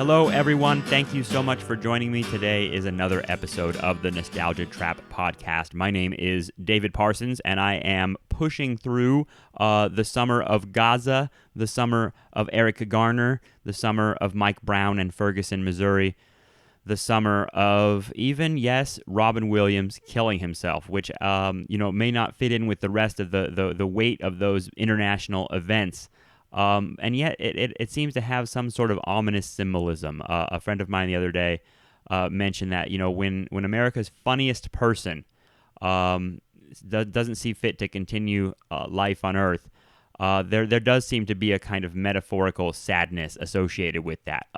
Hello, everyone. Thank you so much for joining me. Today is another episode of the Nostalgia Trap podcast. My name is David Parsons, and I am pushing through the summer of Gaza, the summer of Erica Garner, the summer of Mike Brown and Ferguson, Missouri, the summer of even, yes, Robin Williams killing himself, which may not fit in with the rest of the weight of those international events. And yet it seems to have some sort of ominous symbolism. A friend of mine the other day mentioned that, when America's funniest person doesn't see fit to continue life on Earth, there does seem to be a kind of metaphorical sadness associated with that.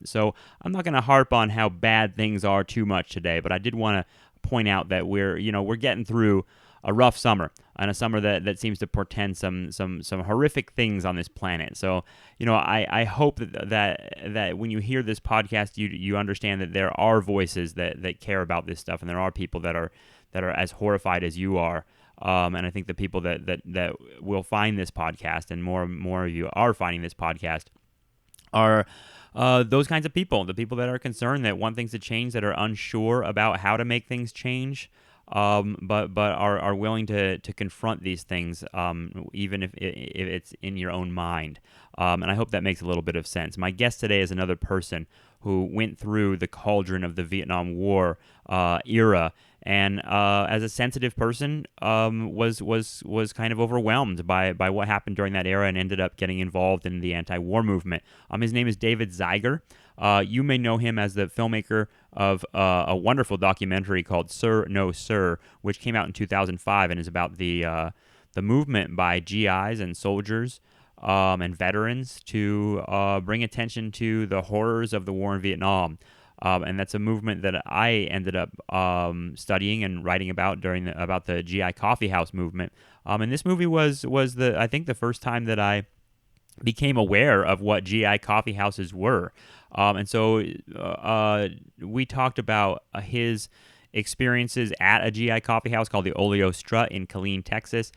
So I'm not going to harp on how bad things are too much today, but I did want to point out that we're getting through a rough summer, and a summer that seems to portend some horrific things on this planet. So, I hope that when you hear this podcast, you understand that there are voices that care about this stuff, and there are people that are as horrified as you are. And I think the people that will find this podcast, and more of you are finding this podcast, are those kinds of people, the people that are concerned, that want things to change, that are unsure about how to make things change. But are willing to confront these things, even if it's in your own mind. And I hope that makes a little bit of sense. My guest today is another person who went through the cauldron of the Vietnam War era, and as a sensitive person, was kind of overwhelmed by what happened during that era, and ended up getting involved in the anti-war movement. His name is David Zeiger. You may know him as the filmmaker of a wonderful documentary called Sir, No Sir, which came out in 2005 and is about the movement by GIs and soldiers and veterans to bring attention to the horrors of the war in Vietnam. And that's a movement that I ended up studying and writing about about the GI coffeehouse movement. And this movie was I think the first time that I became aware of what GI coffeehouses were. And so we talked about his experiences at a GI coffeehouse called the Oleo Strut in Killeen, Texas,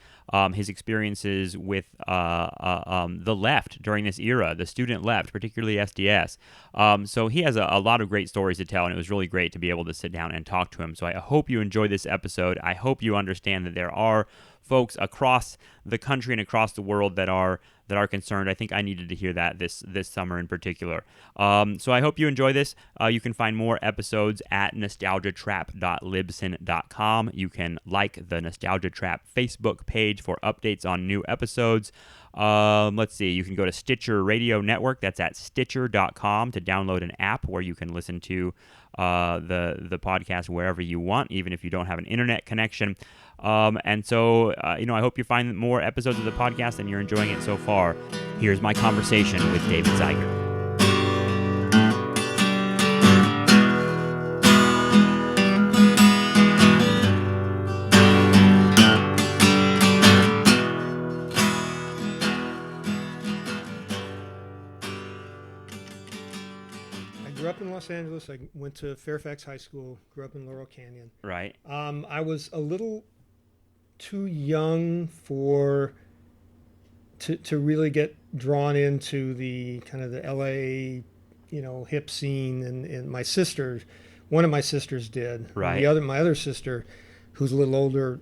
his experiences with the left during this era, the student left, particularly SDS. So he has a lot of great stories to tell, and it was really great to be able to sit down and talk to him. So I hope you enjoy this episode. I hope you understand that there are folks across the country and across the world that are concerned. I think I needed to hear that this summer in particular. So I hope you enjoy this. You can find more episodes at nostalgiatrap.libsyn.com. You can like the Nostalgia Trap Facebook page for updates on new episodes. Let's see, you can go to Stitcher Radio Network. That's at Stitcher.com to download an app where you can listen to the podcast wherever you want, even if you don't have an internet connection. And so, I hope you find more episodes of the podcast and you're enjoying it so far. Here's my conversation with David Zeiger. I grew up in Los Angeles. I went to Fairfax High School, grew up in Laurel Canyon. Right. I was a little too young to really get drawn into the kind of the LA, hip scene, and one of my sisters did. Right. My other sister, who's a little older,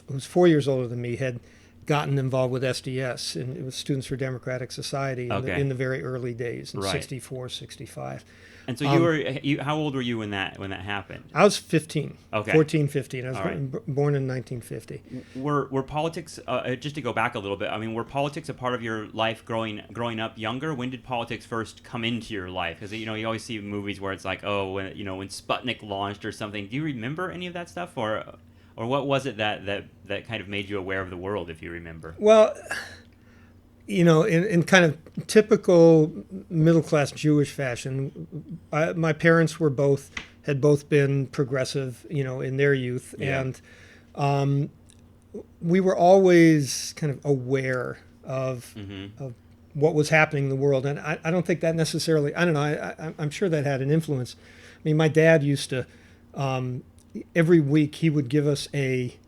who's 4 years older than me, had gotten involved with SDS, and it was Students for Democratic Society in the very early days, in 64, 65. And so how old were you when that happened? I was 15, okay. 14, 15. I was right. born in 1950. Were politics, just to go back a little bit, were politics a part of your life growing up younger? When did politics first come into your life? Because, you always see movies where it's like, when Sputnik launched or something. Do you remember any of that stuff? Or what was it that kind of made you aware of the world, if you remember? Well, in kind of typical middle-class Jewish fashion, my parents had both been progressive, in their youth. Yeah. And we were always kind of aware of what was happening in the world. And I don't think that necessarily, I don't know, I'm sure that had an influence. My dad used to, every week he would give us a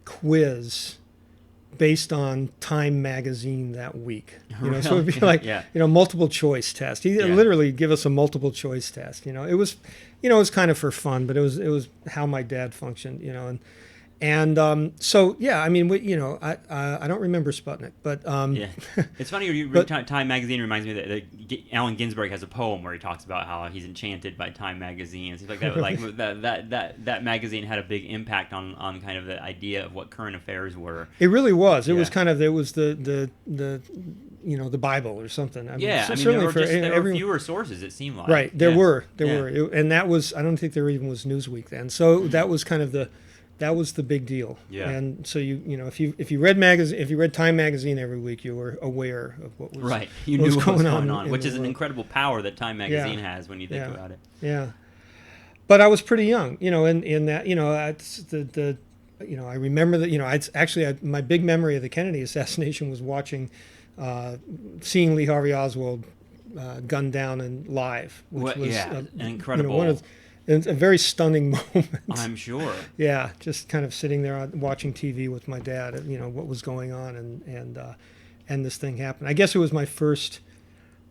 quiz based on Time magazine that week. Really? So it'd be like, Yeah. multiple choice test. He Yeah. literally give us a multiple choice test. It was, it was kind of for fun, but it was how my dad functioned. So yeah, I mean, I don't remember Sputnik, but Yeah, it's funny. Time magazine reminds me that Allen Ginsberg has a poem where he talks about how he's enchanted by Time magazine and stuff like that. Like that magazine had a big impact on kind of the idea of what current affairs were. It really was. It Yeah. was kind of the the Bible or something. Yeah, I mean, certainly there were fewer sources. It seemed like right. There Yeah. were Yeah. and that was, I don't think there even was Newsweek then. So that was kind of that was the big deal. Yeah. And so if you read Time magazine every week, you were aware of what was Right. You what knew was what was going going on, in which the is an world. incredible power that Time magazine Yeah. has when you think Yeah. about it. Yeah. But I was pretty young, in that, it's I remember that, my big memory of the Kennedy assassination was seeing Lee Harvey Oswald gunned down and live, which was an incredible. one of a very stunning moment. I'm sure. Yeah, just kind of sitting there watching TV with my dad, what was going on, and this thing happened. I guess it was my first.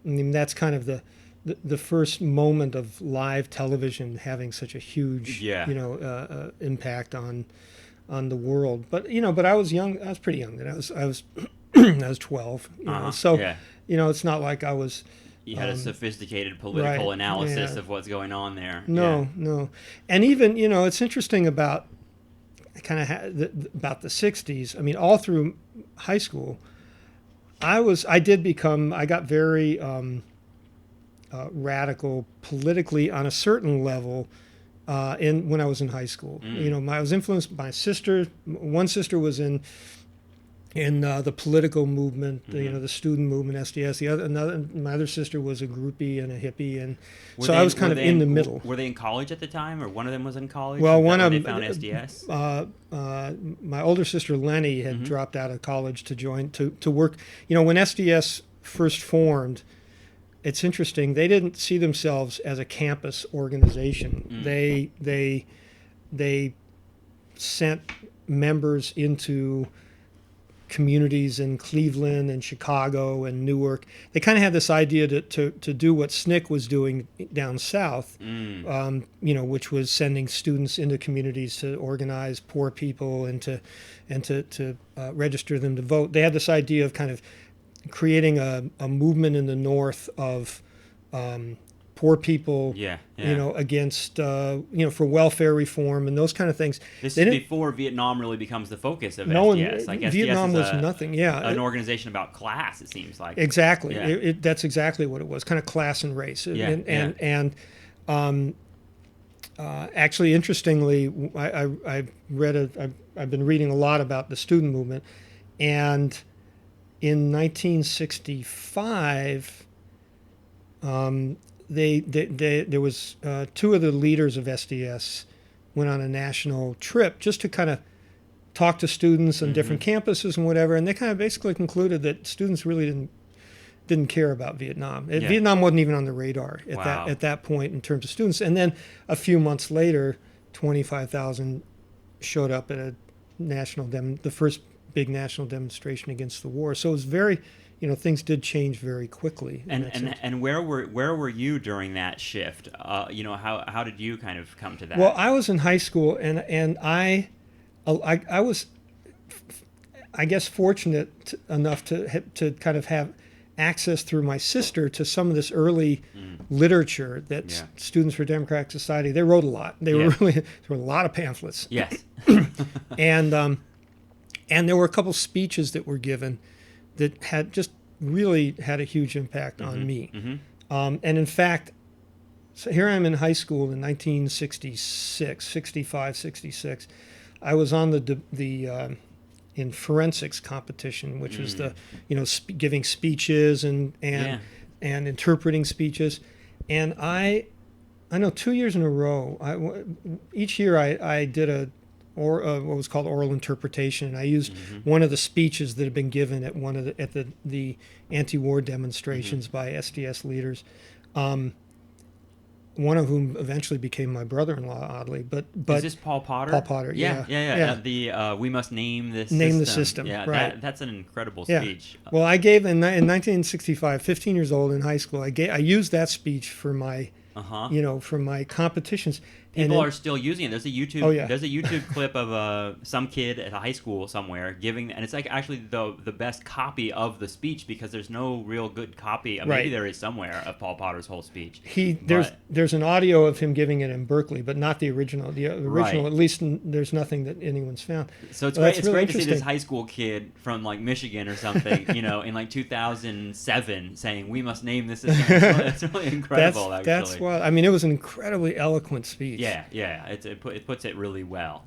I mean, that's kind of the first moment of live television having such a huge, impact on the world. But but I was young. I was pretty young then. I was I was 12. So yeah. it's not like I was. You had a sophisticated political right, analysis yeah. of what's going on there. No. And even, it's interesting about kind of about the 60s. I mean, all through high school, I got very radical politically on a certain level when I was in high school. I was influenced by my sister. One sister was in the political movement, the student movement, SDS. My other sister was a groupie and a hippie, and I was kind of in the middle. Were they in college at the time, or one of them was in college? Well, one of them them found SDS. My older sister Lenny had dropped out of college to join to work. When SDS first formed, it's interesting. They didn't see themselves as a campus organization. They sent members into communities in Cleveland and Chicago and Newark. They kind of had this idea to do what SNCC was doing down south, which was sending students into communities to organize poor people and to register them to vote. They had this idea of kind of creating a movement in the North of poor people, against, for welfare reform and those kind of things. This is before Vietnam really becomes the focus of SDS. Like Vietnam SDS was nothing. Yeah, an organization about class. It seems like exactly. Yeah. That's exactly what it was. Kind of class and race. Actually, interestingly, I've been reading a lot about the student movement, and in 1965. There was two of the leaders of SDS went on a national trip just to kind of talk to students on different campuses and whatever, and they kind of basically concluded that students really didn't care about Vietnam. Vietnam wasn't even on the radar at that point in terms of students. And then a few months later, 25,000 showed up at the first big national demonstration against the war. So it was very. Things did change very quickly. And where were you during that shift? How did you kind of come to that? Well, I was in high school, and I was, I guess, fortunate enough to kind of have access through my sister to some of this early literature that Students for Democratic Society. They wrote a lot. There were a lot of pamphlets. Yes. And there were a couple speeches that were given that had just really had a huge impact on me. And in fact, so here I am in high school in 1965, 66. I was on the in forensics competition, which was the giving speeches and interpreting speeches. And I know 2 years in a row, each year I did what was called oral interpretation, and I used one of the speeches that had been given at the anti-war demonstrations by SDS leaders. one of whom eventually became my brother-in-law, oddly. But Is this Paul Potter? Paul Potter, yeah. The we must name this Name system. the system, Yeah, right. that's an incredible Yeah. speech. Well, I gave in 1965, 15 years old in high school. I used that speech for my for my competitions. People are still using it. There's a YouTube. Oh, yeah. There's a YouTube clip of some kid at a high school somewhere giving, and it's like actually the best copy of the speech because there's no real good copy. Maybe Right. there is somewhere of Paul Potter's whole speech. There's an audio of him giving it in Berkeley, but not the original. The original, Right. at least, there's nothing that anyone's found. So it's Well, great. that's It's really great to see this interesting. high school kid from like Michigan or something, in like 2007, saying we must name this. It's really incredible. That's what I mean. It was an incredibly eloquent speech. Yeah. It puts it really well.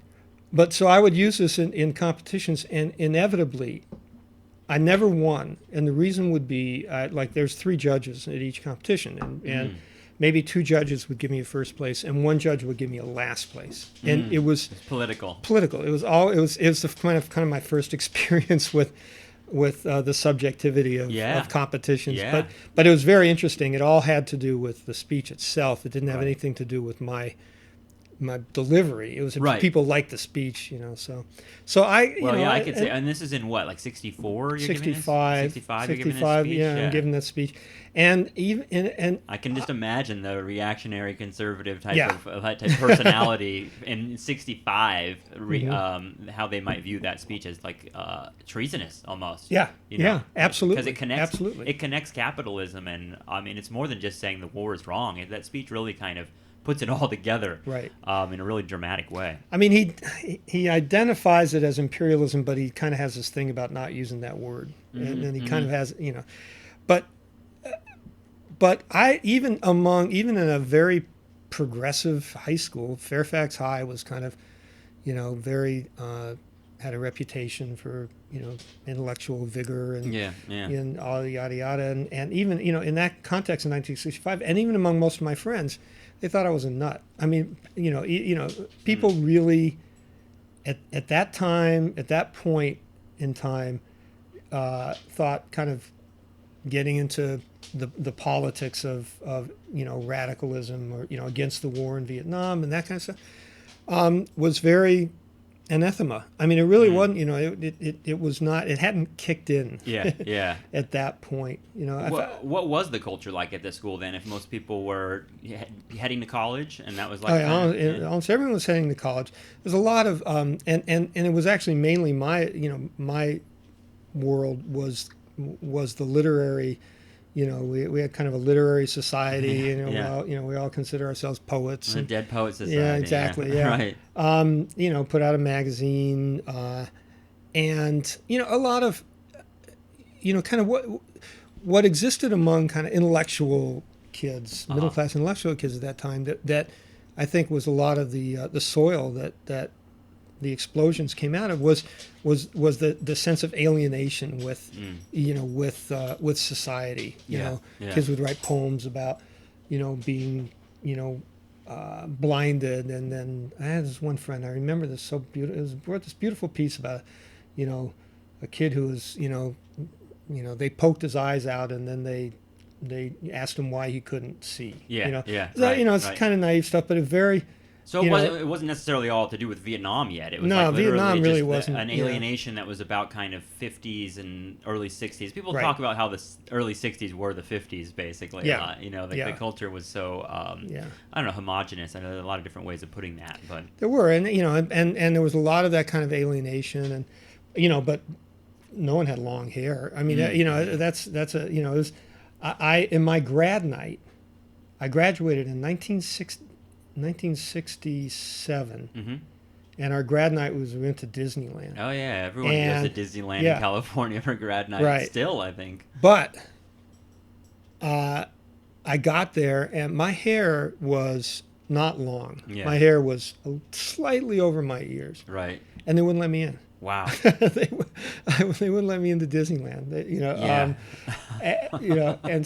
But so I would use this in competitions, and inevitably, I never won. And the reason would be like there's 3 judges at each competition, and maybe 2 judges would give me a first place, and 1 judge would give me a last place. And it was It's political. It was the kind of my first experience with the subjectivity of competitions. Yeah. But it was very interesting. It all had to do with the speech itself. It didn't have anything to do with my delivery. It was Right. people liked the speech, So I I could say, and this is in what, like 64? 65, 65. You're giving this 65, speech? I'm giving that speech, and even and I can just imagine the reactionary conservative type Yeah. of type personality in 65, Mm-hmm. how they might view that speech as like treasonous almost. Yeah, absolutely, Because absolutely. it connects capitalism, and I mean it's more than just saying the war is wrong. That speech really kind of puts it all together, Right. In a really dramatic way. I mean, he identifies it as imperialism, but he kind of has this thing about not using that word, and he kind of has, but even in a very progressive high school, Fairfax High was kind of, very had a reputation for intellectual vigor and and all the yada yada, and even in that context in 1965, and even among most of my friends, they thought I was a nut. I mean, people really at that time, at that point in time, thought kind of getting into the politics of radicalism or against the war in Vietnam and that kind of stuff was very anathema. I mean, it really wasn't. It was not. It hadn't kicked in. Yeah. At that point, What was the culture like at this school then? If most people were heading to college, and that was like almost everyone was heading to college. There's a lot of and it was actually mainly my world was the literary. We had kind of a literary society. We all consider ourselves poets. The Dead Poets Society. Yeah, exactly. Yeah. Right. Put out a magazine, and a lot of, kind of what existed among kind of intellectual kids, middle class intellectual kids at that time. That I think was a lot of the soil that the explosions came out of was the sense of alienation with with society. Kids would write poems about being blinded, and then I had this one friend, I remember this so beautiful. It wrote this beautiful piece about a kid who was they poked his eyes out, and then they asked him why he couldn't see. It's kind of naive stuff, but a very. So it wasn't necessarily all to do with Vietnam yet. It was no, like literally Vietnam really just wasn't an alienation that was about kind of 50s and early 60s. People talk about how the early 60s were the 50s, basically. Yeah. The culture was so I don't know, homogenous. I know there are a lot of different ways of putting that, but there were, and and there was a lot of that kind of alienation, and but no one had long hair. I mean, that's a it was, I in my grad night, I graduated in 1967, and our grad night we went to Disneyland. Oh yeah, everyone goes to Disneyland in California for grad night. Right. Still, I think. But I got there, and my hair was not long. Yeah. My hair was slightly over my ears. Right. And they wouldn't let me in. Wow. they wouldn't let me into Disneyland. And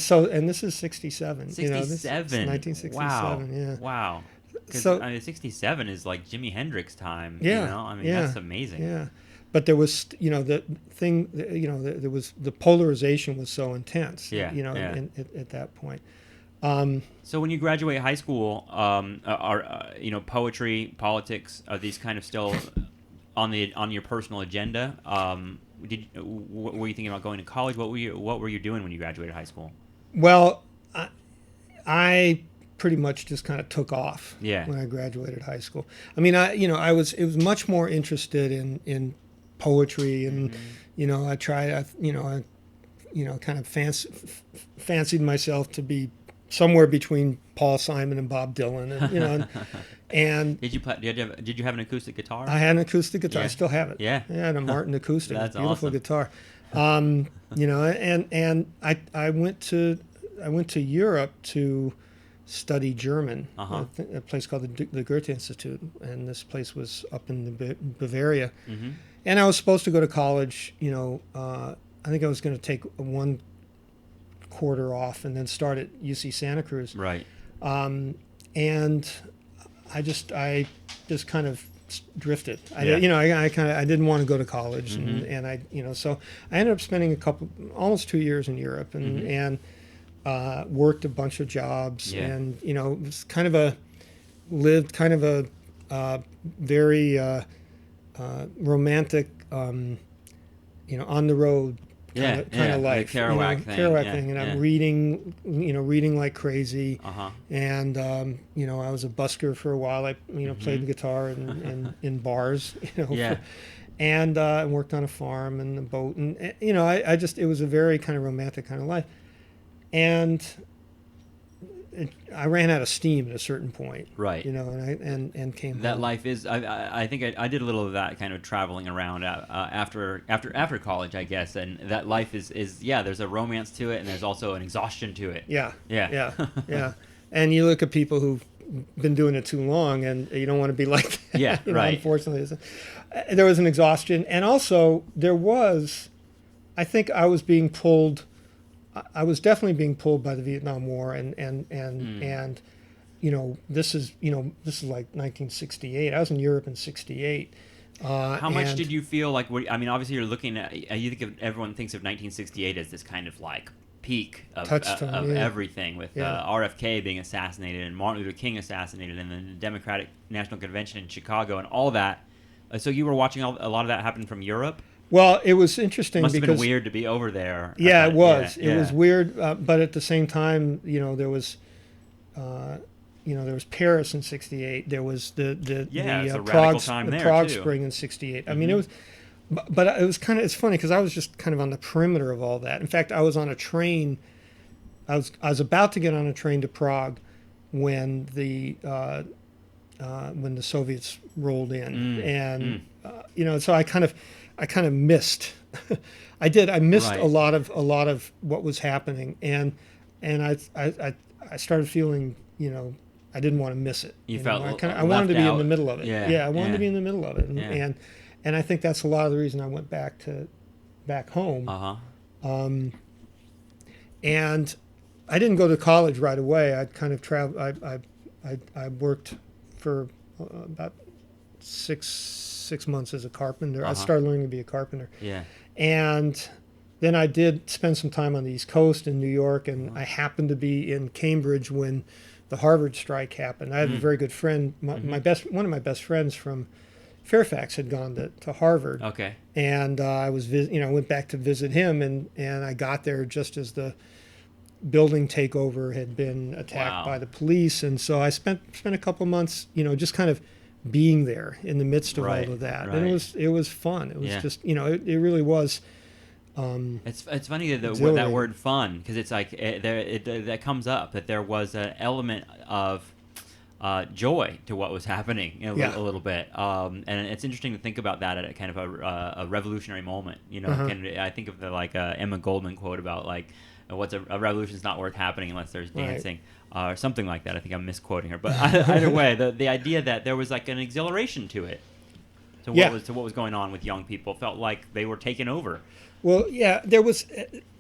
this is 67. 67. This is 1967. Wow. Yeah. Wow. So 67 is like Jimi Hendrix time. Yeah. That's amazing. Yeah. But there was, the thing, there was the polarization was so intense. Yeah. At that point. So when you graduate high school, are poetry, politics, are these kind of still on your personal agenda? Were you thinking about going to college? What were you doing when you graduated high school? Well, I pretty much just kind of took off Yeah. when I graduated high school. I mean, I was much more interested in poetry, and I tried, I kind of fancied myself to be somewhere between Paul Simon and Bob Dylan, and and Did you have an acoustic guitar? I had an acoustic guitar. Yeah. I still have it. Yeah. I had a Martin acoustic. That's Beautiful awesome. guitar. And I went to Europe to study German at a place called the Goethe Institute, and this place was up in the Bavaria. Mm-hmm. And I was supposed to go to college. I think I was going to take one quarter off and then start at UC Santa Cruz. Right. And I just kind of drifted. I didn't want to go to college, and I so I ended up spending almost 2 years in Europe, and worked a bunch of jobs, and it was lived kind of a very romantic, on the road kind of life, the Kerouac thing. Kerouac thing, and I'm reading like crazy, and I was a busker for a while. I played the guitar in bars, and worked on a farm and a boat, and it was a very kind of romantic kind of life, and I ran out of steam at a certain point, right? And came that home. life is. I think I did a little of that kind of traveling around after college, I guess. And that life is there's a romance to it, and there's also an exhaustion to it. Yeah. And you look at people who've been doing it too long, and you don't want to be like that. Yeah, right. Unfortunately, there was an exhaustion, and also I think I was being pulled. I was definitely being pulled by the Vietnam War, and this is like 1968. I was in Europe in '68. How much did you feel like? Obviously you're looking at. Everyone thinks of 1968 as this kind of like peak of everything, with RFK being assassinated and Martin Luther King assassinated, and then the Democratic National Convention in Chicago and all that. So you were watching a lot of that happen from Europe. Well, it was interesting. Must have because been weird to be over there. Yeah, it was. It was weird, but at the same time, there was, there was Paris in '68. There was the Prague Spring in '68. I mean, it was, but it was it's funny because I was just kind of on the perimeter of all that. In fact, I was on a train. I was about to get on a train to Prague when the Soviets rolled in, and so I kind of missed. I did. I missed a lot of what was happening, and I started feeling, I didn't want to miss it. You felt I wanted to be in the middle of it. Yeah, I wanted to be in the middle of it, and I think that's a lot of the reason I went back home. And I didn't go to college right away. I kind of traveled. I worked for about six months as a carpenter. I started learning to be a carpenter. Yeah. And then I did spend some time on the East Coast in New York, and I happened to be in Cambridge when the Harvard strike happened. I had a very good friend, one of my best friends from Fairfax had gone to Harvard. Okay. And I went back to visit him, and I got there just as the building takeover had been attacked by the police, and so I spent a couple months, just kind of being there in the midst of all of that, and it was fun. It was just it really was. It's funny that word "fun" because it's like that comes up, that there was an element of joy to what was happening a little bit, and it's interesting to think about that at a kind of a revolutionary moment. I think of the Emma Goldman quote about what's a revolution is not worth happening unless there's dancing. Or something like that. I think I'm misquoting her, but either way, the idea that there was like an exhilaration to it, to what was going on with young people, felt like they were taken over. Well, yeah, there was,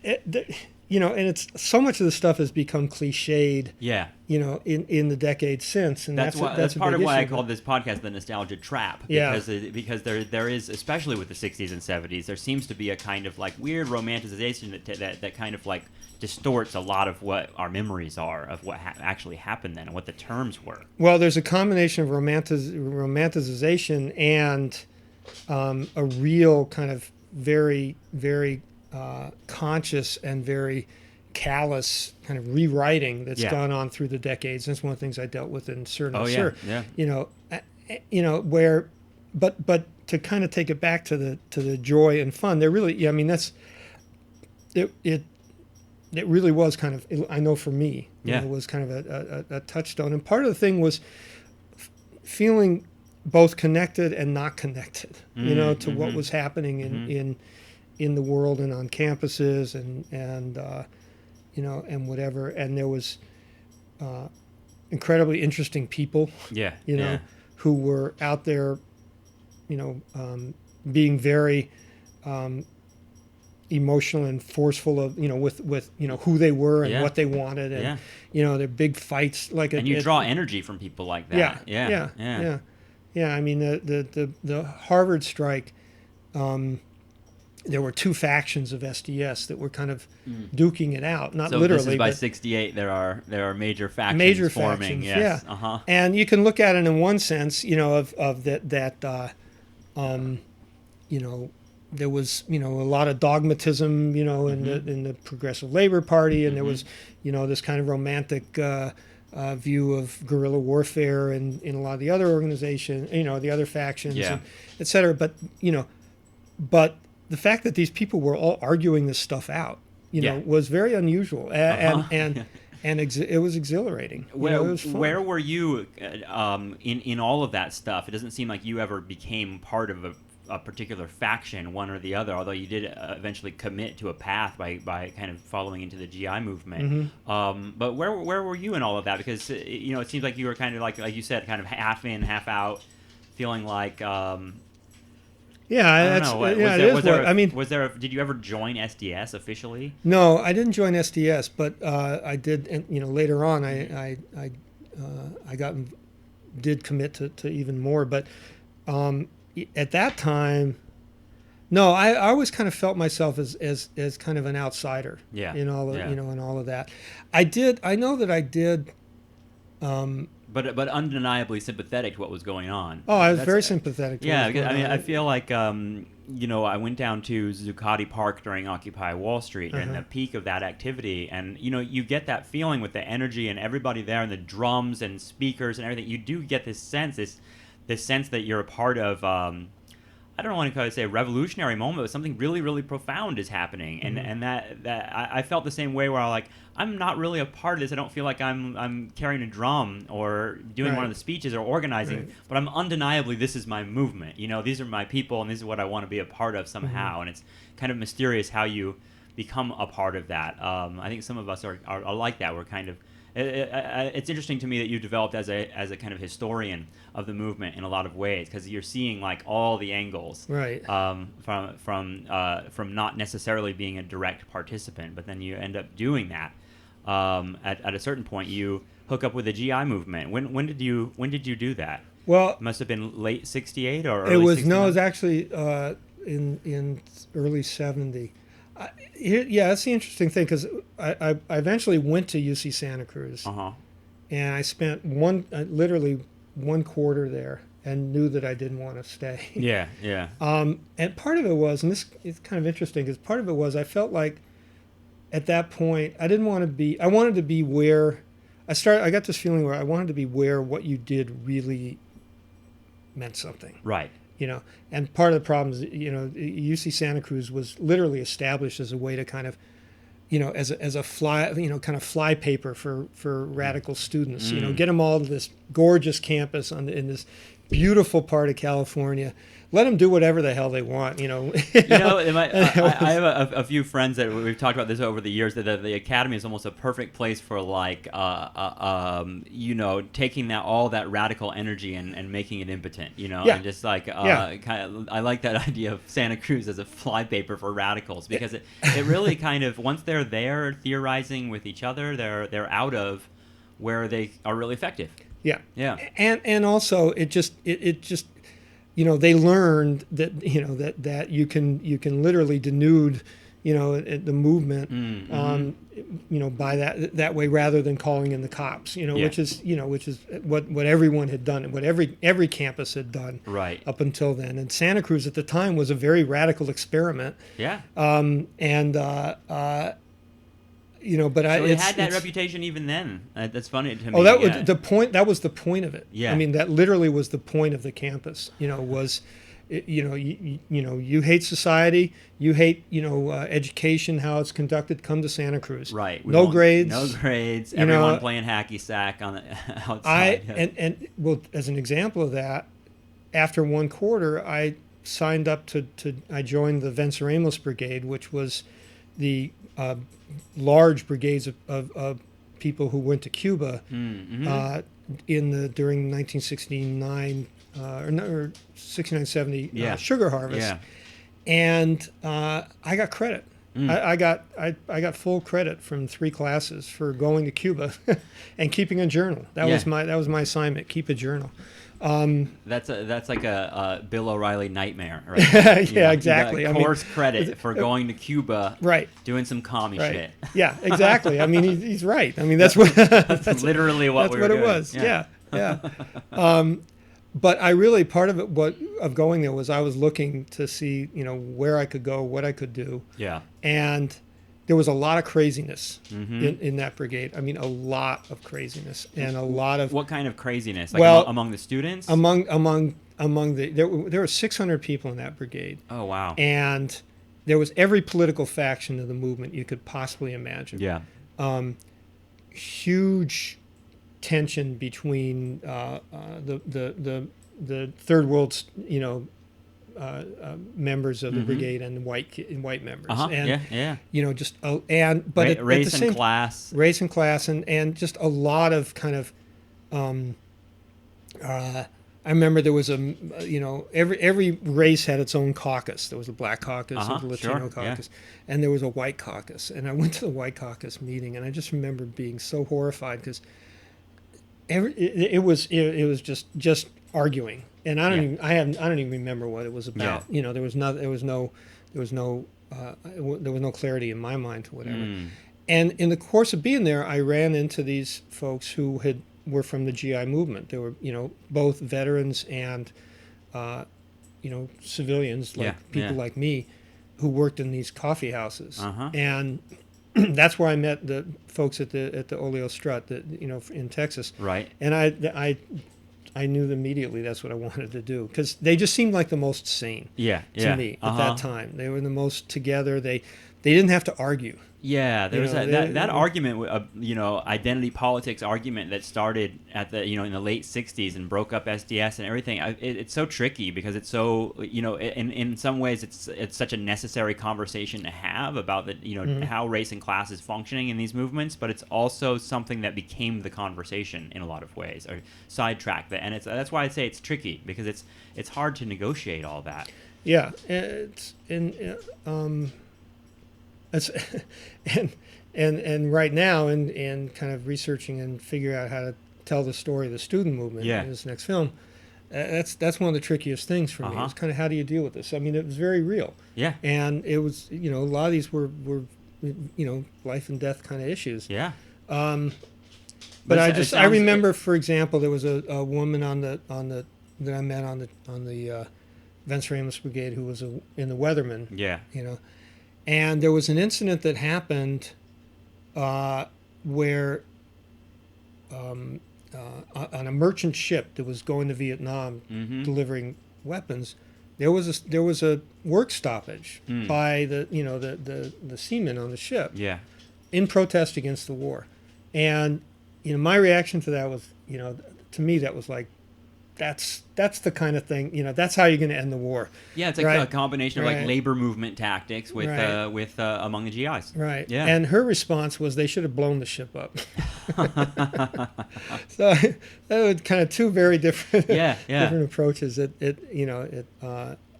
and it's so much of the stuff has become cliched, Yeah. In the decades since, and that's part a of big why I issue. called this podcast the nostalgia trap, Yeah. because there is, especially with the 60s and 70s, there seems to be a kind of like weird romanticization that kind of like distorts a lot of what our memories are of what actually happened then and what the terms were. Well, there's a combination of romanticization and a real kind of very, very conscious and very callous kind of rewriting that's gone on through the decades. That's one of the things I dealt with in Sir No Sir. Where, but to kind of take it back to the joy and fun, there really, that's it. It really was kind of, I know for me, it was kind of a touchstone. And part of the thing was feeling both connected and not connected, to what was happening in the world and on campuses and whatever. And there was incredibly interesting people, who were out there, being very emotional and forceful of with who they were and what they wanted and their big fights and you draw energy from people like that. Yeah. I mean the Harvard strike, there were two factions of SDS that were kind of duking it out, not so literally. This is by 68. There are major factions forming. Yes. And you can look at it in one sense, of that there was, a lot of dogmatism, in the Progressive Labor Party, and there was, this kind of romantic view of guerrilla warfare and in a lot of the other organizations, the other factions, and et cetera. But, but the fact that these people were all arguing this stuff out, was very unusual, and it was exhilarating. It was fun. Where were you in all of that stuff? It doesn't seem like you ever became part of a particular faction, one or the other, although you did eventually commit to a path by kind of following into the GI movement. But where were you in all of that? Because it seems like you were kind of like you said, kind of half in, half out, feeling like I don't know. Did you ever join SDS officially? No, I didn't join SDS, but I did. And later on, I did commit to even more. But at that time, no, I always kind of felt myself as kind of an outsider. In all of in all of that. I know that I did. But undeniably sympathetic to what was going on. Oh, I was very sympathetic to what was going on. I feel like, I went down to Zuccotti Park during Occupy Wall Street during the peak of that activity, and, you get that feeling with the energy and everybody there and the drums and speakers and everything. You do get this sense that you're a part of, I don't want to say a revolutionary moment, but something really, really profound is happening. And that I felt the same way where I'm not really a part of this. I don't feel like I'm carrying a drum or doing one of the speeches or organizing, but I'm undeniably, this is my movement. These are my people and this is what I want to be a part of somehow. And it's kind of mysterious how you become a part of that. I think some of us are like that. We're kind of, it's interesting to me that you developed as a kind of historian of the movement in a lot of ways, because you're seeing all the angles, from not necessarily being a direct participant, but then you end up doing that. At a certain point, you hook up with the GI movement. When did you do that? Well, it must have been late '68 or early it was 69? No, it was actually in early '70. That's the interesting thing, because I eventually went to UC Santa Cruz, and I spent literally one quarter there, and knew that I didn't want to stay. And part of it was, and this is kind of interesting, because part of it was I felt like at that point I didn't want to be. I wanted to be where I got this feeling where I wanted to be where what you did really meant something. Right. And part of the problem is, UC Santa Cruz was literally established as a way to kind of, as a kind of fly paper for radical students, get them all to this gorgeous campus in this beautiful part of California. Let them do whatever the hell they want, you know. I have a few friends that we've talked about this over the years, that the academy is almost a perfect place for, like, you know, taking all that radical energy and making it impotent, you know, and just like kind of, I like that idea of Santa Cruz as a flypaper for radicals, because it really kind of, once they're there theorizing with each other, they're out of where they are really effective. Yeah. And also it just you know, they learned that, you know, that you can literally denude, you know, the movement, you know, by that way, rather than calling in the cops, you know, which is what everyone had done, and what every campus had done up until then. And Santa Cruz at the time was a very radical experiment. You know, but so it had that reputation even then. That's funny to me. Oh, was the point. That was the point of it. Yeah. I mean, that literally was the point of the campus. You know, was, you know, you hate society, you hate, you know, education, how it's conducted. Come to Santa Cruz. Right. No grades. Everyone playing hacky sack on the outside. And well, as an example of that, after one quarter, I signed up I joined the Venceremos Brigade, which was the large brigades of people who went to Cuba during 1969 or 69-70 sugar harvest, and I got credit. I got full credit from 3 classes for going to Cuba and keeping a journal. That was my assignment. Keep a journal. That's like a Bill O'Reilly nightmare, right? Exactly. Course credit for going to Cuba, doing some commie shit. Yeah, exactly. I mean, he's right. I mean, that's what that's literally what it was. Yeah. But I really, part of it, of going there was I was looking to see, you know, where I could go, what I could do. Yeah. And there was a lot of craziness in that brigade. I mean, a lot of craziness and a lot of... What kind of craziness? Like among the students? Among there were 600 people in that brigade. Oh, wow. And there was every political faction of the movement you could possibly imagine. Yeah. Huge tension between the third world, you know, members of the brigade and white members, and you know, just but at race the same and class, and just a lot of kind of. I remember there was you know, every race had its own caucus. There was a black caucus, a Latino caucus, and there was a white caucus. And I went to the white caucus meeting, and I just remember being so horrified because it was just arguing. And I don't even remember what it was about. You know, there was no clarity in my mind to whatever. And in the course of being there, I ran into these folks who were from the GI movement. They were, you know, both veterans and you know, civilians, like people like me, who worked in these coffee houses. And that's where I met the folks at the Oleo Strut, you know, in Texas. Right. And I knew immediately that's what I wanted to do, because they just seemed like the most sane to me at that time. They were the most together. They didn't have to argue. Yeah, there was that argument, you know, identity politics argument that started at the, you know, in the late 60s and broke up SDS and everything. It's so tricky because it's so, you know, in some ways it's such a necessary conversation to have about the, you know, how race and class is functioning in these movements, but it's also something that became the conversation in a lot of ways, or sidetracked it, and that's why I say it's tricky, because it's hard to negotiate all that. Yeah, and right now, and kind of researching and figuring out how to tell the story of the student movement in this next film, that's one of the trickiest things for me. It's kind of, how do you deal with this? I mean, it was very real. Yeah. And it was, you know, a lot of these were you know, life and death kind of issues. Yeah. But I remember, for example, there was a woman that I met on the Venceremos Brigade who was in the Weathermen. Yeah. You know. And there was an incident that happened where on a merchant ship that was going to Vietnam delivering weapons, there was a work stoppage by the seamen on the ship in protest against the war. And you know, my reaction to that was, you know, to me that was like, that's the kind of thing, that's how you're going to end the war. Yeah, it's like right? a combination of like Right. labor movement tactics with among the GIs. Right. Yeah. And her response was they should have blown the ship up. So that was kind of two very different Yeah, yeah. different approaches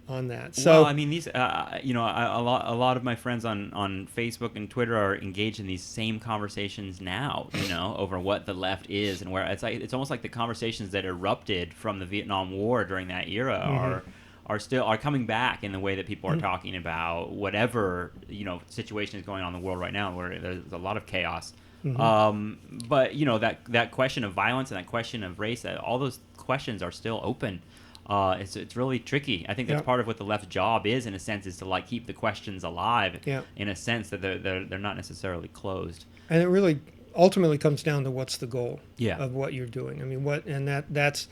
on that. So well, I mean, these, a lot of my friends on Facebook and Twitter are engaged in these same conversations now, over what the left is and where it's almost like the conversations that erupted from the Vietnam War during that era are coming back in the way that people are talking about whatever, situation is going on in the world right now, where there's a lot of chaos. But that question of violence and that question of race, all those questions are still open. It's really tricky. I think that's part of what the left's job is, in a sense, is to like keep the questions alive. In a sense that they're not necessarily closed. And it really ultimately comes down to what's the goal of what you're doing. I mean, that's.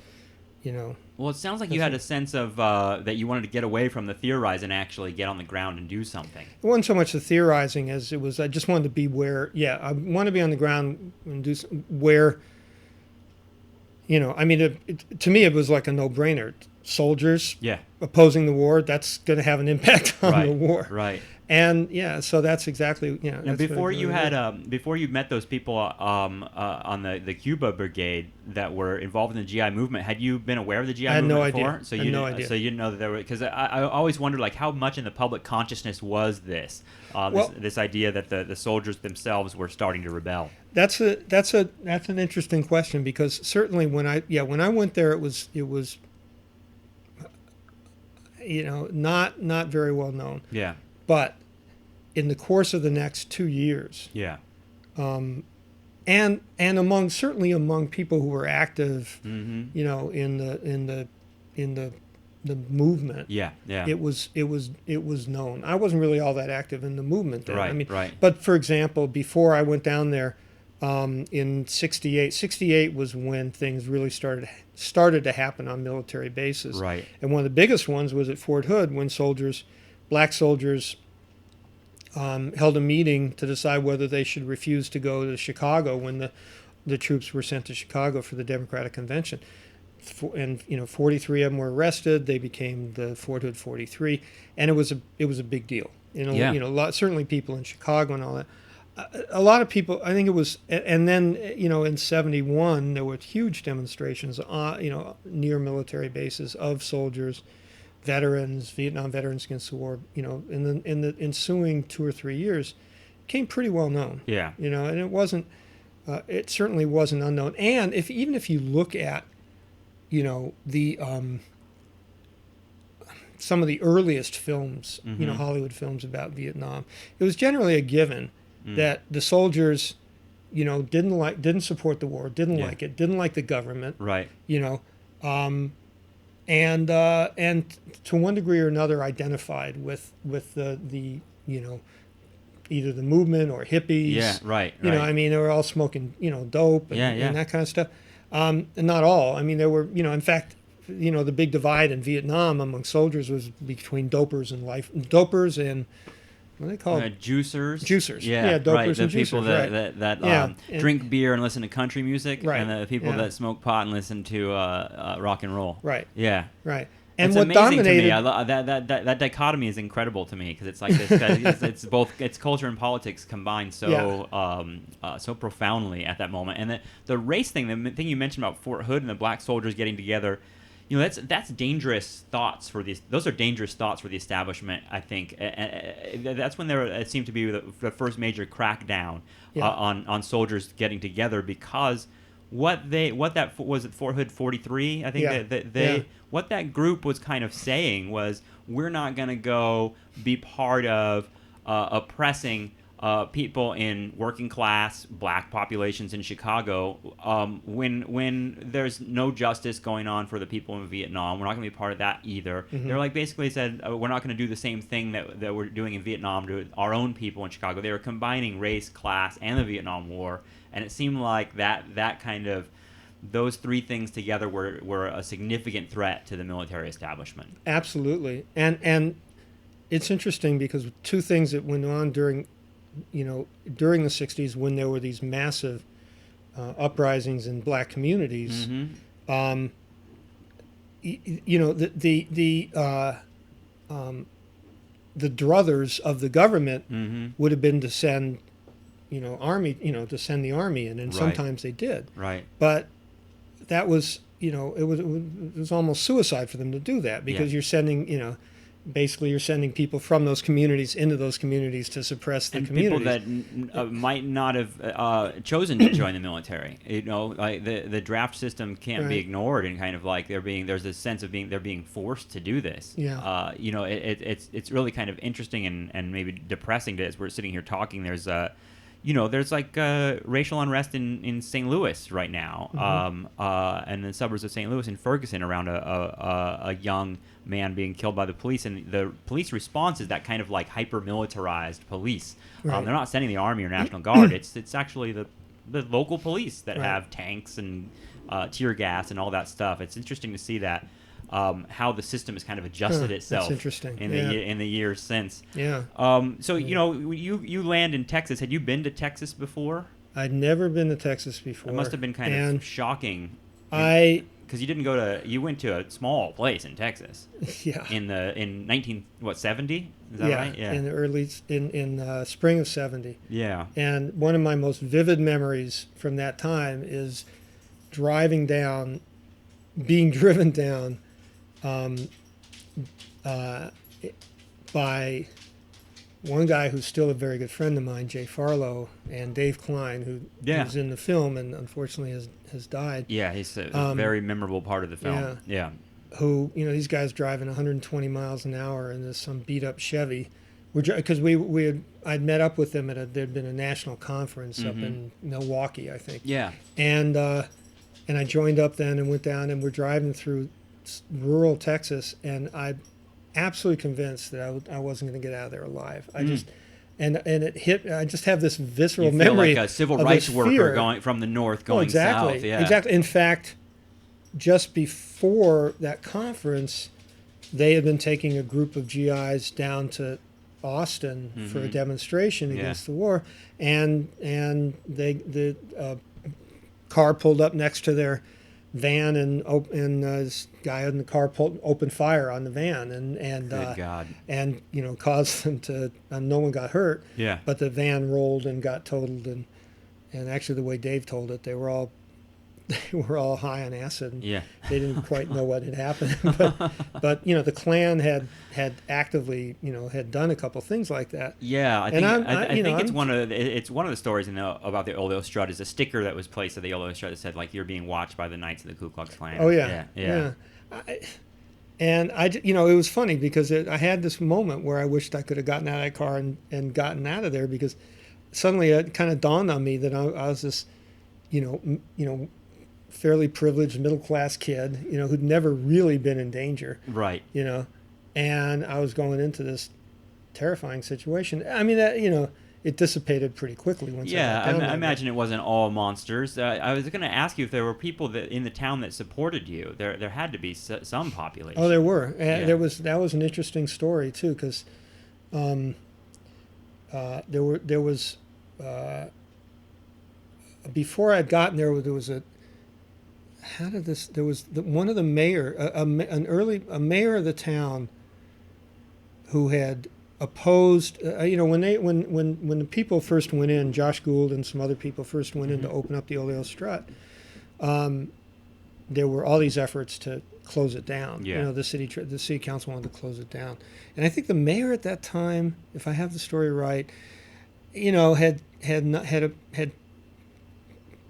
Well, it sounds like you had a sense of that you wanted to get away from the theorize and actually get on the ground and do something. It wasn't so much the theorizing as it was I just wanted to be where. I want to be on the ground and do where. I mean, to me, it was like a no-brainer. Soldiers opposing the war, that's going to have an impact on the war. Right. And so that's exactly Now, before you before you met those people on the Cuba Brigade that were involved in the GI movement, had you been aware of the GI movement before? Idea. So you no idea. So you didn't know that there were, because I always wondered like how much in the public consciousness was this this idea that the soldiers themselves were starting to rebel. That's an interesting question, because certainly when I went there, it was not very well known. Yeah. But in the course of the next 2 years, and certainly among people who were active, in the movement, it was known. I wasn't really all that active in the movement then. Right. But for example, before I went down there, in 68 was when things really started to happen on military bases. Right. And one of the biggest ones was at Fort Hood, when black soldiers held a meeting to decide whether they should refuse to go to Chicago when the troops were sent to Chicago for the Democratic Convention. And 43 of them were arrested. They became the Fort Hood 43, and it was a big deal. Certainly people in Chicago and all that. A lot of people, I think it was, and then in 71 there were huge demonstrations, near military bases of soldiers, veterans, Vietnam veterans against the war. In the ensuing 2 or 3 years, came pretty well known. Yeah. And it wasn't. It certainly wasn't unknown. And even if you look at, the some of the earliest films, Hollywood films about Vietnam, it was generally a given that the soldiers, didn't support the war, didn't like it, didn't like the government, right? And to one degree or another identified with the either the movement or hippies. Yeah, right. They were all smoking dope and that kind of stuff. And not all. I mean, there were in fact, the big divide in Vietnam among soldiers was between dopers and what do they call it? Juicers. Juicers. Yeah, dopers right. The and people juicers, that drink beer and listen to country music, right. and the people that smoke pot and listen to rock and roll. Right. Yeah. Right. And it's what amazing dominated to me. That dichotomy is incredible to me, because it's like this. it's both culture and politics combined so profoundly at that moment. And the race thing, the thing you mentioned about Fort Hood and the black soldiers getting together. That's dangerous thoughts for these. Those are dangerous thoughts for the establishment. I think that's when it seemed to be the first major crackdown on soldiers getting together, because what that was at Fort Hood 43. I think what that group was kind of saying was, we're not going to go be part of oppressing people in working class black populations in Chicago, when there's no justice going on for the people in Vietnam. We're not going to be part of that either. They're like basically said, we're not going to do the same thing that we're doing in Vietnam to our own people in Chicago. They were combining race, class, and the Vietnam War, and it seemed like that kind of those three things together were a significant threat to the military establishment. Absolutely, and it's interesting because two things that went on during the 60s, when there were these massive uprisings in black communities, you know, the druthers of the government Mm-hmm. would have been to send, army, to send the army in, and Right. sometimes they did. Right. But that was, it was almost suicide for them to do that, because Yeah. you're sending, basically you're sending people from those communities into those communities to suppress the And communities. people that might not have chosen to join the military. Like the draft system can't be Right. ignored, and kind of like there's this sense of they're being forced to do this. Yeah. It's really kind of interesting and maybe depressing as we're sitting here talking. There's there's like racial unrest in St. Louis right now, and the suburbs of St. Louis and Ferguson around a young man being killed by the police, and the police response is that kind of like hyper militarized police. Right. They're not sending the army or National Guard. It's actually the local police that Right. have tanks and tear gas and all that stuff. It's interesting to see that. How the system has kind of adjusted itself. That's interesting. In the years since. Yeah. So you land in Texas. Had you been to Texas before? I'd never been to Texas before. It must have been kind of shocking. Because you went to a small place in Texas. Yeah. In 1970? Is that right? Yeah. In the in spring of '70. Yeah. And one of my most vivid memories from that time is being driven down by one guy who's still a very good friend of mine, Jay Farlow, and Dave Klein, who was in the film and unfortunately has died. Yeah, he's a very memorable part of the film. Yeah. Who, these guys driving 120 miles an hour in some beat up Chevy. Because I'd met up with them there'd been a national conference up in Milwaukee, I think. Yeah. And I joined up then and went down, and we're driving through rural Texas, and I'm absolutely convinced that I wasn't going to get out of there alive. I just and it hit. I just have this visceral You feel memory like a civil of rights this worker fear. going from the north going exactly, south. Yeah. Exactly. In fact, just before that conference, they had been taking a group of GIs down to Austin for a demonstration against the war, and the car pulled up next to their van, and this guy in the car opened fire on the van, and Good God. and caused them to. No one got hurt. Yeah. But the van rolled and got totaled, and actually the way Dave told it, they were all high on acid. And Yeah. They didn't quite know what had happened, but the Klan had actively had done a couple things like that. Yeah, I And think it's one of the stories about the Oleo Strut is a sticker that was placed at the Oleo Strut that said like you're being watched by the Knights of the Ku Klux Klan. Oh yeah. Yeah. It was funny because I had this moment where I wished I could have gotten out of that car and gotten out of there, because suddenly it kind of dawned on me that I was this, fairly privileged middle class kid, who'd never really been in danger. Right. And I was going into this terrifying situation. I mean, that it dissipated pretty quickly once. I imagine it wasn't all monsters. I was going to ask you if there were people in the town that supported you. There had to be some population. Oh, there were. That was an interesting story too, because there was before I'd gotten there was a. How did this? There was one of the mayor, a mayor of the town, who had opposed. When the people first went in, Josh Gould and some other people first went in to open up the Oleo Strut. There were all these efforts to close it down. Yeah. The city council wanted to close it down, and I think the mayor at that time, if I have the story right, had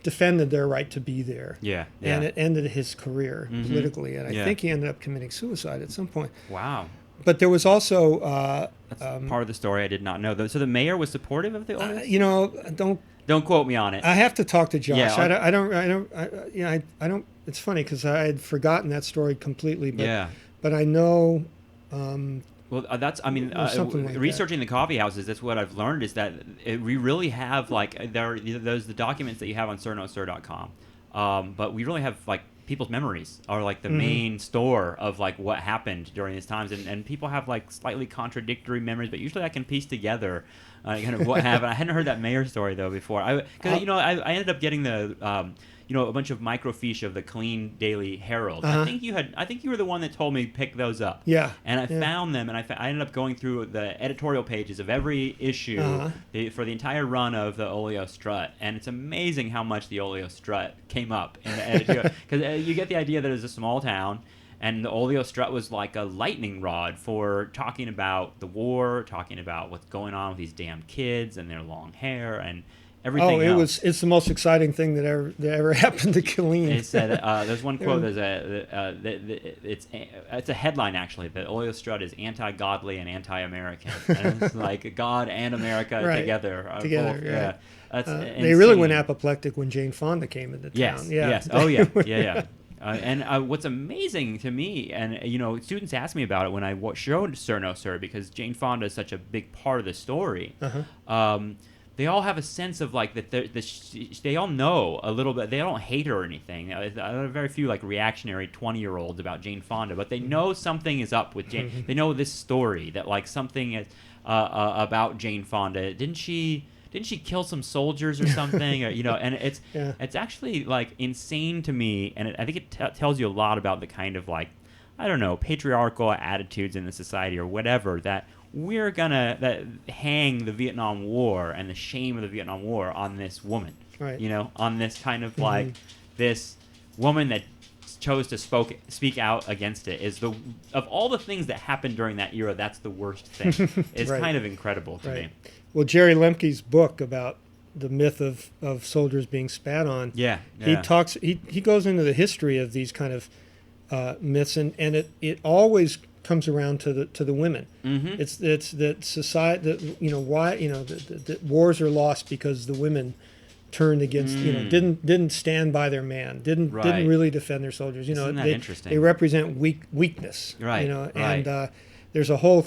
defended their right to be there. Yeah. And it ended his career politically, and I think he ended up committing suicide at some point. Wow. But there was also That's part of the story I did not know. So the mayor was supportive of the Oleo? Don't quote me on it. I have to talk to Josh. Yeah, I don't. It's funny because I had forgotten that story completely. But but I know. Well, something like researching the coffee houses. That's what I've learned is that we really have the documents that you have on sirnosir.com, but we really have like people's memories are like the main store of like what happened during these times, and people have like slightly contradictory memories, but usually I can piece together kind of what happened. I hadn't heard that mayor story though before. Because I ended up getting the a bunch of microfiche of the Killeen Daily Herald. I think you were the one that told me to pick those up. Yeah. And I found them, and I ended up going through the editorial pages of every issue for the entire run of the Oleo Strut, and it's amazing how much the Oleo Strut came up in the editorial. Because you get the idea that it was a small town, and the Oleo Strut was like a lightning rod for talking about the war, talking about what's going on with these damn kids and their long hair and everything else. It's the most exciting thing that ever happened to Killeen. It said there's one quote. It's a headline actually. The Oleo Strut is anti-godly and anti-American. And it's like God and America together. Yeah. That's they really went apoplectic when Jane Fonda came into town. Yes. Oh yeah. And what's amazing to me, and students ask me about it when I showed Sir No Sir, because Jane Fonda is such a big part of the story. They all have a sense of like that. They all know a little bit. They don't hate her or anything. There are very few like reactionary 20-year-olds about Jane Fonda, but they know something is up with Jane. They know this story that like something is about Jane Fonda. Didn't she kill some soldiers or something? And it's actually like insane to me, and I think it tells you a lot about the kind of like, I don't know, patriarchal attitudes in the society or whatever, that we're gonna hang the Vietnam War and the shame of the Vietnam War on this woman, right? On this kind of like this woman that chose to speak out against it of all the things that happened during that era, that's the worst thing. It's kind of incredible to me. Well, Jerry Lemke's book about the myth of soldiers being spat on. He talks. He goes into the history of these kind of myths, and it always comes around to the women. It's that society that why that wars are lost because the women turned against didn't stand by their man, didn't really defend their soldiers. Isn't that interesting? They represent weakness. And there's a whole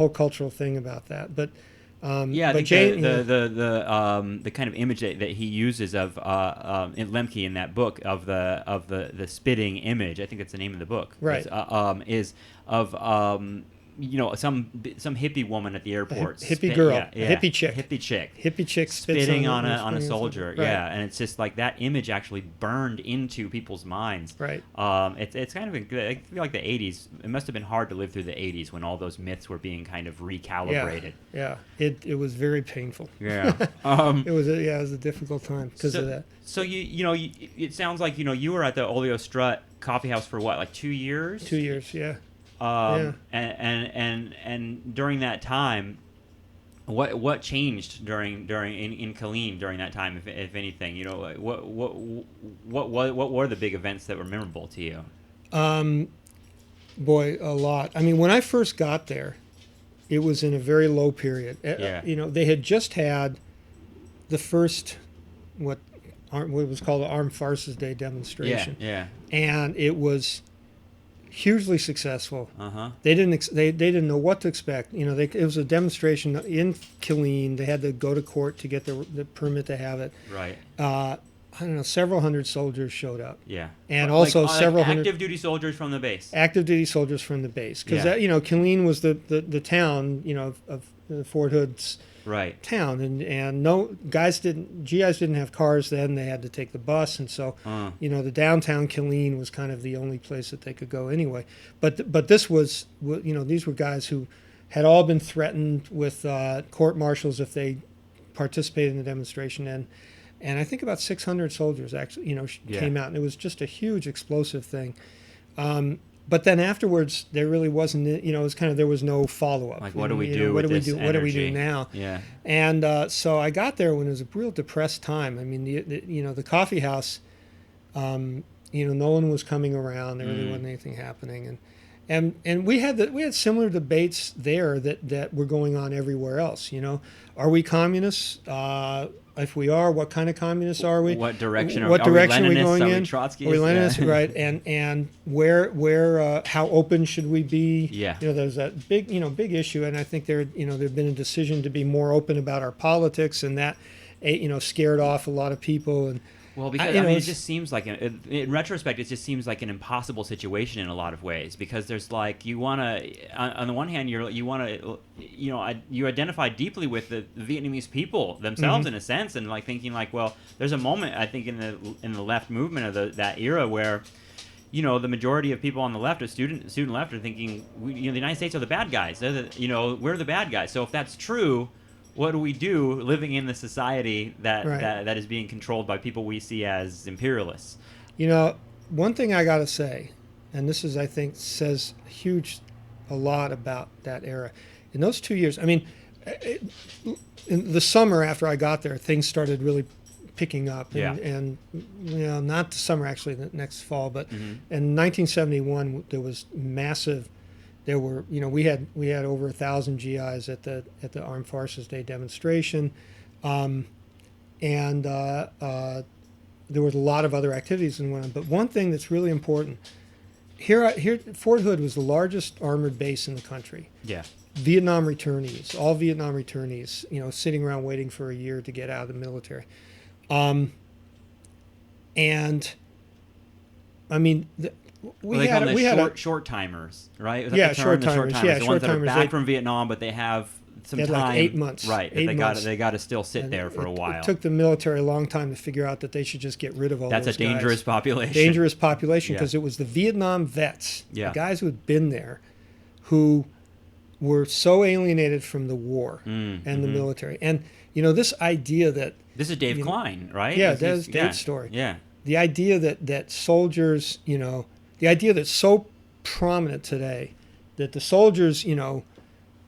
cultural thing about that. But I think the kind of image that he uses of in Lemke in that book of the spitting image, I think that's the name of the book, right? Is of some hippie woman at the airport, hippie chick spitting on a soldier, right. And it's just like that image actually burned into people's minds, right? It's kind of I feel like the 80s. It must have been hard to live through the 80s when all those myths were being kind of recalibrated. It was very painful. It was a difficult time because of that. So it sounds like you were at the Oleo Strut Coffee House for what, like 2 years? 2 years, yeah. And during that time, what changed in Killeen during that time, if anything? What were the big events that were memorable to you? Boy, a lot. I mean, when I first got there, it was in a very low period. They had just had the first what was called the Armed Forces Day demonstration. And it was hugely successful. They didn't know what to expect. It was a demonstration in Killeen. They had to go to court to get the permit to have it. Right. I don't know. Several hundred soldiers showed up. And like, also several hundred active duty soldiers from the base. Active duty soldiers from the base, because Killeen was the town of Fort Hood's town, and no GIs didn't have cars then. They had to take the bus, and so the downtown Killeen was kind of the only place that they could go anyway. But this was these were guys who had all been threatened with court martials if they participated in the demonstration, and I think about 600 soldiers actually came out, and it was just a huge explosive thing. But then afterwards, there really wasn't. It was kind of, there was no follow up. Like, what do we do? What do we do now? And so I got there when it was a real depressed time. I mean, the coffee house, no one was coming around. There really wasn't anything happening, and we had similar debates there that were going on everywhere else. Are we communists? If we are, what kind of communists are we? What direction are we going in? Are we Trotskyists? Are we Leninists? Right. And where how open should we be? There's that big issue, and I think there'd been a decision to be more open about our politics, and that scared off a lot of people, Well, because it just seems like, in retrospect, it just seems like an impossible situation in a lot of ways. Because there's like, you want to, on the one hand, you want to, you identify deeply with the Vietnamese people themselves in a sense, and like thinking like, well, there's a moment I think in the left movement of that era where, the majority of people on the left, student left, are thinking, the United States are the bad guys. We're the bad guys. So if that's true, what do we do living in the society that is being controlled by people we see as imperialists? One thing I got to say, and this is, I think, says a lot about that era. In those 2 years, in the summer after I got there, things started really picking up. And not the summer, actually, the next fall, but in 1971, there was massive. There were, we had over 1,000 GIs at the Armed Forces Day demonstration, and there was a lot of other activities that went on. But one thing that's really important here, Fort Hood was the largest armored base in the country. Yeah. Vietnam returnees, all Vietnam returnees, sitting around waiting for a year to get out of the military, and I mean. We had short timers, right? Short timers. Yeah, the ones that are back from Vietnam, but they have some time. Like 8 months. Right. They got to still sit there for a while. It took the military a long time to figure out that they should just get rid of all those guys. That's a dangerous population. Dangerous population, because it was the Vietnam vets, the guys who had been there, who were so alienated from the war and the military. And, this idea that... This is Dave Klein, right? Yeah, that's Dave's story. Yeah. The idea that soldiers, the idea that's so prominent today, that the soldiers,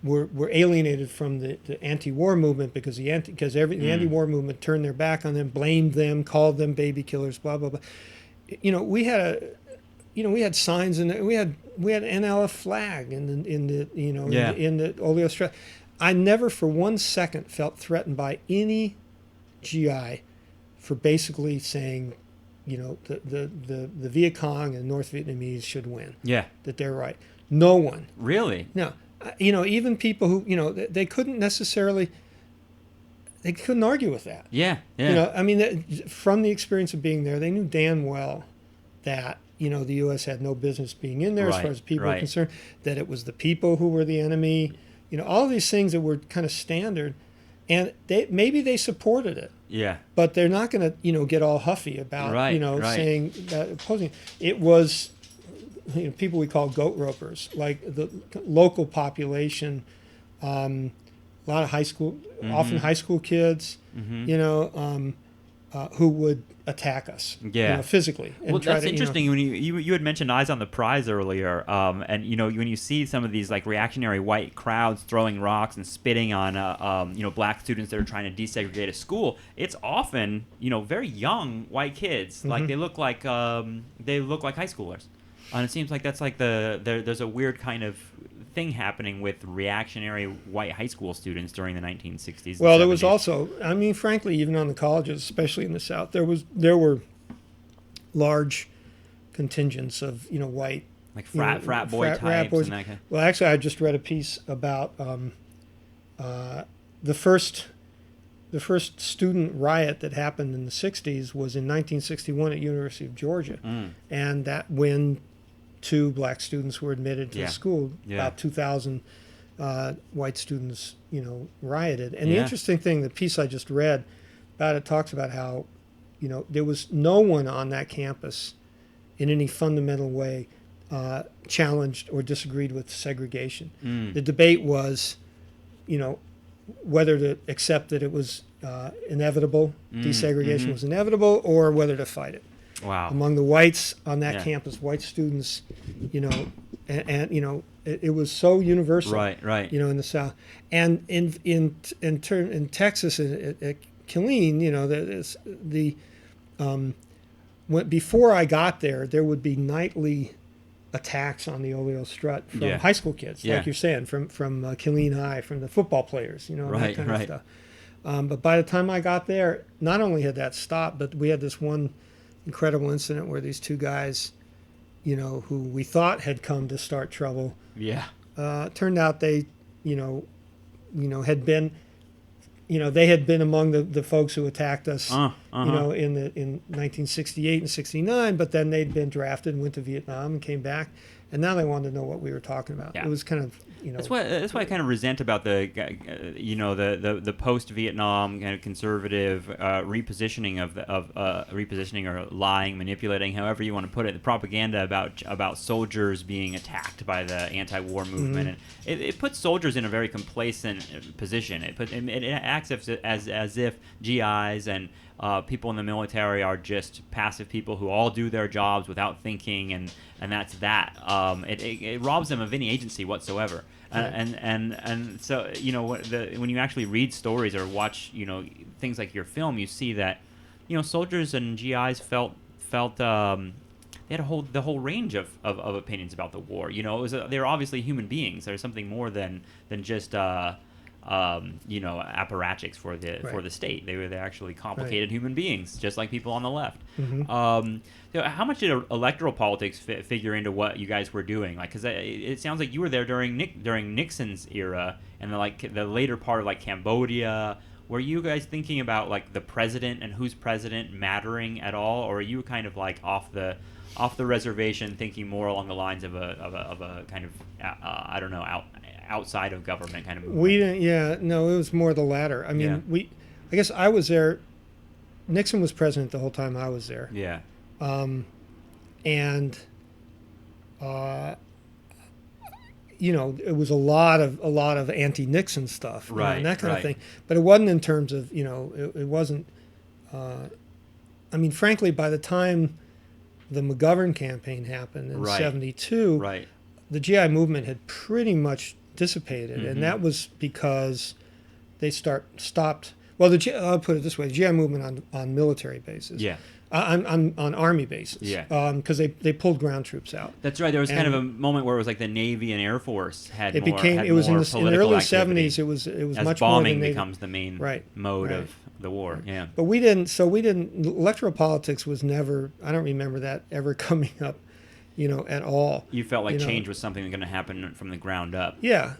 were alienated from the anti-war movement because the anti-war movement turned their back on them, blamed them, called them baby killers, blah blah blah. We had signs, and we had NLF flag in the Oleo Strat. I never for 1 second felt threatened by any GI for basically saying, the Viet Cong and North Vietnamese should win. Yeah. That they're right. No one. Really? No. Even people who, they couldn't argue with that. Yeah. Yeah. From the experience of being there, they knew damn well that, the U.S. had no business being in there as far as people are concerned, that it was the people who were the enemy, all of these things that were kind of standard. And maybe they supported it. Yeah. But they're not going to, get all huffy about, saying that opposing. It was, people we call goat ropers, like the local population, a lot of high school, often high school kids, who would attack us, physically. And that's interesting. When you had mentioned Eyes on the Prize earlier, and when you see some of these like reactionary white crowds throwing rocks and spitting on black students that are trying to desegregate a school, it's often very young white kids. Like they look like high schoolers, and it seems like that's like there's a weird kind of thing happening with reactionary white high school students during the 1960s. Well, there was also, frankly, even on the colleges, especially in the South, there were large contingents of white, like frat boy types. Frat boys. And that kind of... Well, actually, I just read a piece about the first student riot that happened in the 60s was in 1961 at University of Georgia, and that when 2 black students were admitted to the school, about 2,000 white students, rioted. And the interesting thing, the piece I just read about it talks about how, there was no one on that campus in any fundamental way challenged or disagreed with segregation. The debate was, whether to accept that it was inevitable, desegregation was inevitable, or whether to fight it. Wow. Among the whites on that campus, white students, and it was so universal, right, in the South, and in Texas at Killeen, before I got there would be nightly attacks on the Oleo Strut from high school kids, like you're saying, from Killeen High, from the football players, that kind of stuff. But by the time I got there, not only had that stopped, but we had this one incredible incident where these 2 guys, who we thought had come to start trouble, turned out they, had been, they had been among the folks who attacked us, in 1968 and 69, but then they'd been drafted and went to Vietnam and came back, and now they wanted to know what we were talking about. Yeah. It was kind of, That's why I kind of resent about the post-Vietnam kind of conservative repositioning of repositioning or lying, manipulating, however you want to put it, the propaganda about soldiers being attacked by the anti-war movement, and it puts soldiers in a very complacent position. It acts as if GIs and people in the military are just passive people who all do their jobs without thinking, and that's that. It robs them of any agency whatsoever. And so when you actually read stories or watch things like your film, you see that soldiers and GIs felt they had the whole range of opinions about the war. They're obviously human beings. There's something more than just apparatchiks for the state. They're actually complicated human beings, just like people on the left. How much did electoral politics figure into what you guys were doing? Like, because it sounds like you were there during Nixon's era and the later part of Cambodia. Were you guys thinking about the president and who's president mattering at all, or are you kind of off the reservation, thinking more along the lines of a kind of outside of government kind of movement? We didn't. Yeah, no, it was more the latter. I mean, I guess I was there. Nixon was president the whole time I was there. Yeah. And it was a lot of anti-Nixon stuff, right, and that kind right. of thing. But it wasn't in terms of it wasn't. I mean, frankly, by the time the McGovern campaign happened in '72, right. the GI movement had pretty much dissipated, and that was because they stopped. Well, I'll put it this way: the GI movement on military bases, on army bases, because they pulled ground troops out. That's right. There was kind of a moment where it was the Navy and Air Force had it more. Became had it was more in the early '70s. It was as much bombing more than becomes the main mode of the war. Yeah, but we didn't. Electoral politics was never. I don't remember that ever coming up. At all. You felt like change was something going to happen from the ground up. Yeah.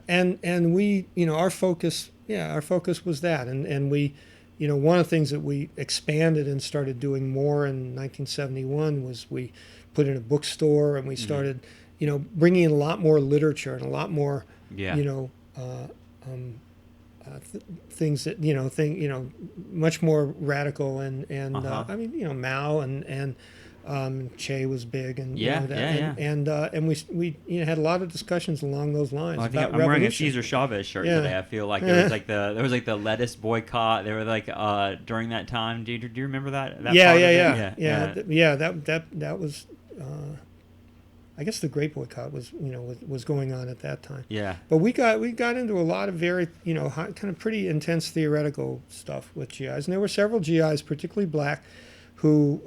And we, our focus was that. And we, one of the things that we expanded and started doing more in 1971 was we put in a bookstore, and we started, bringing in a lot more literature and a lot more, things that, much more radical and I mean, Mao and Che was big, and and we had a lot of discussions along those lines. Well, I think about I'm wearing a revolution. Cesar Chavez shirt today. I feel like there was the lettuce boycott. There were during that time. Do you remember that? That was. I guess the Great Boycott was going on at that time. Yeah. But we got into a lot of very kind of pretty intense theoretical stuff with GIs, and there were several GIs, particularly black, who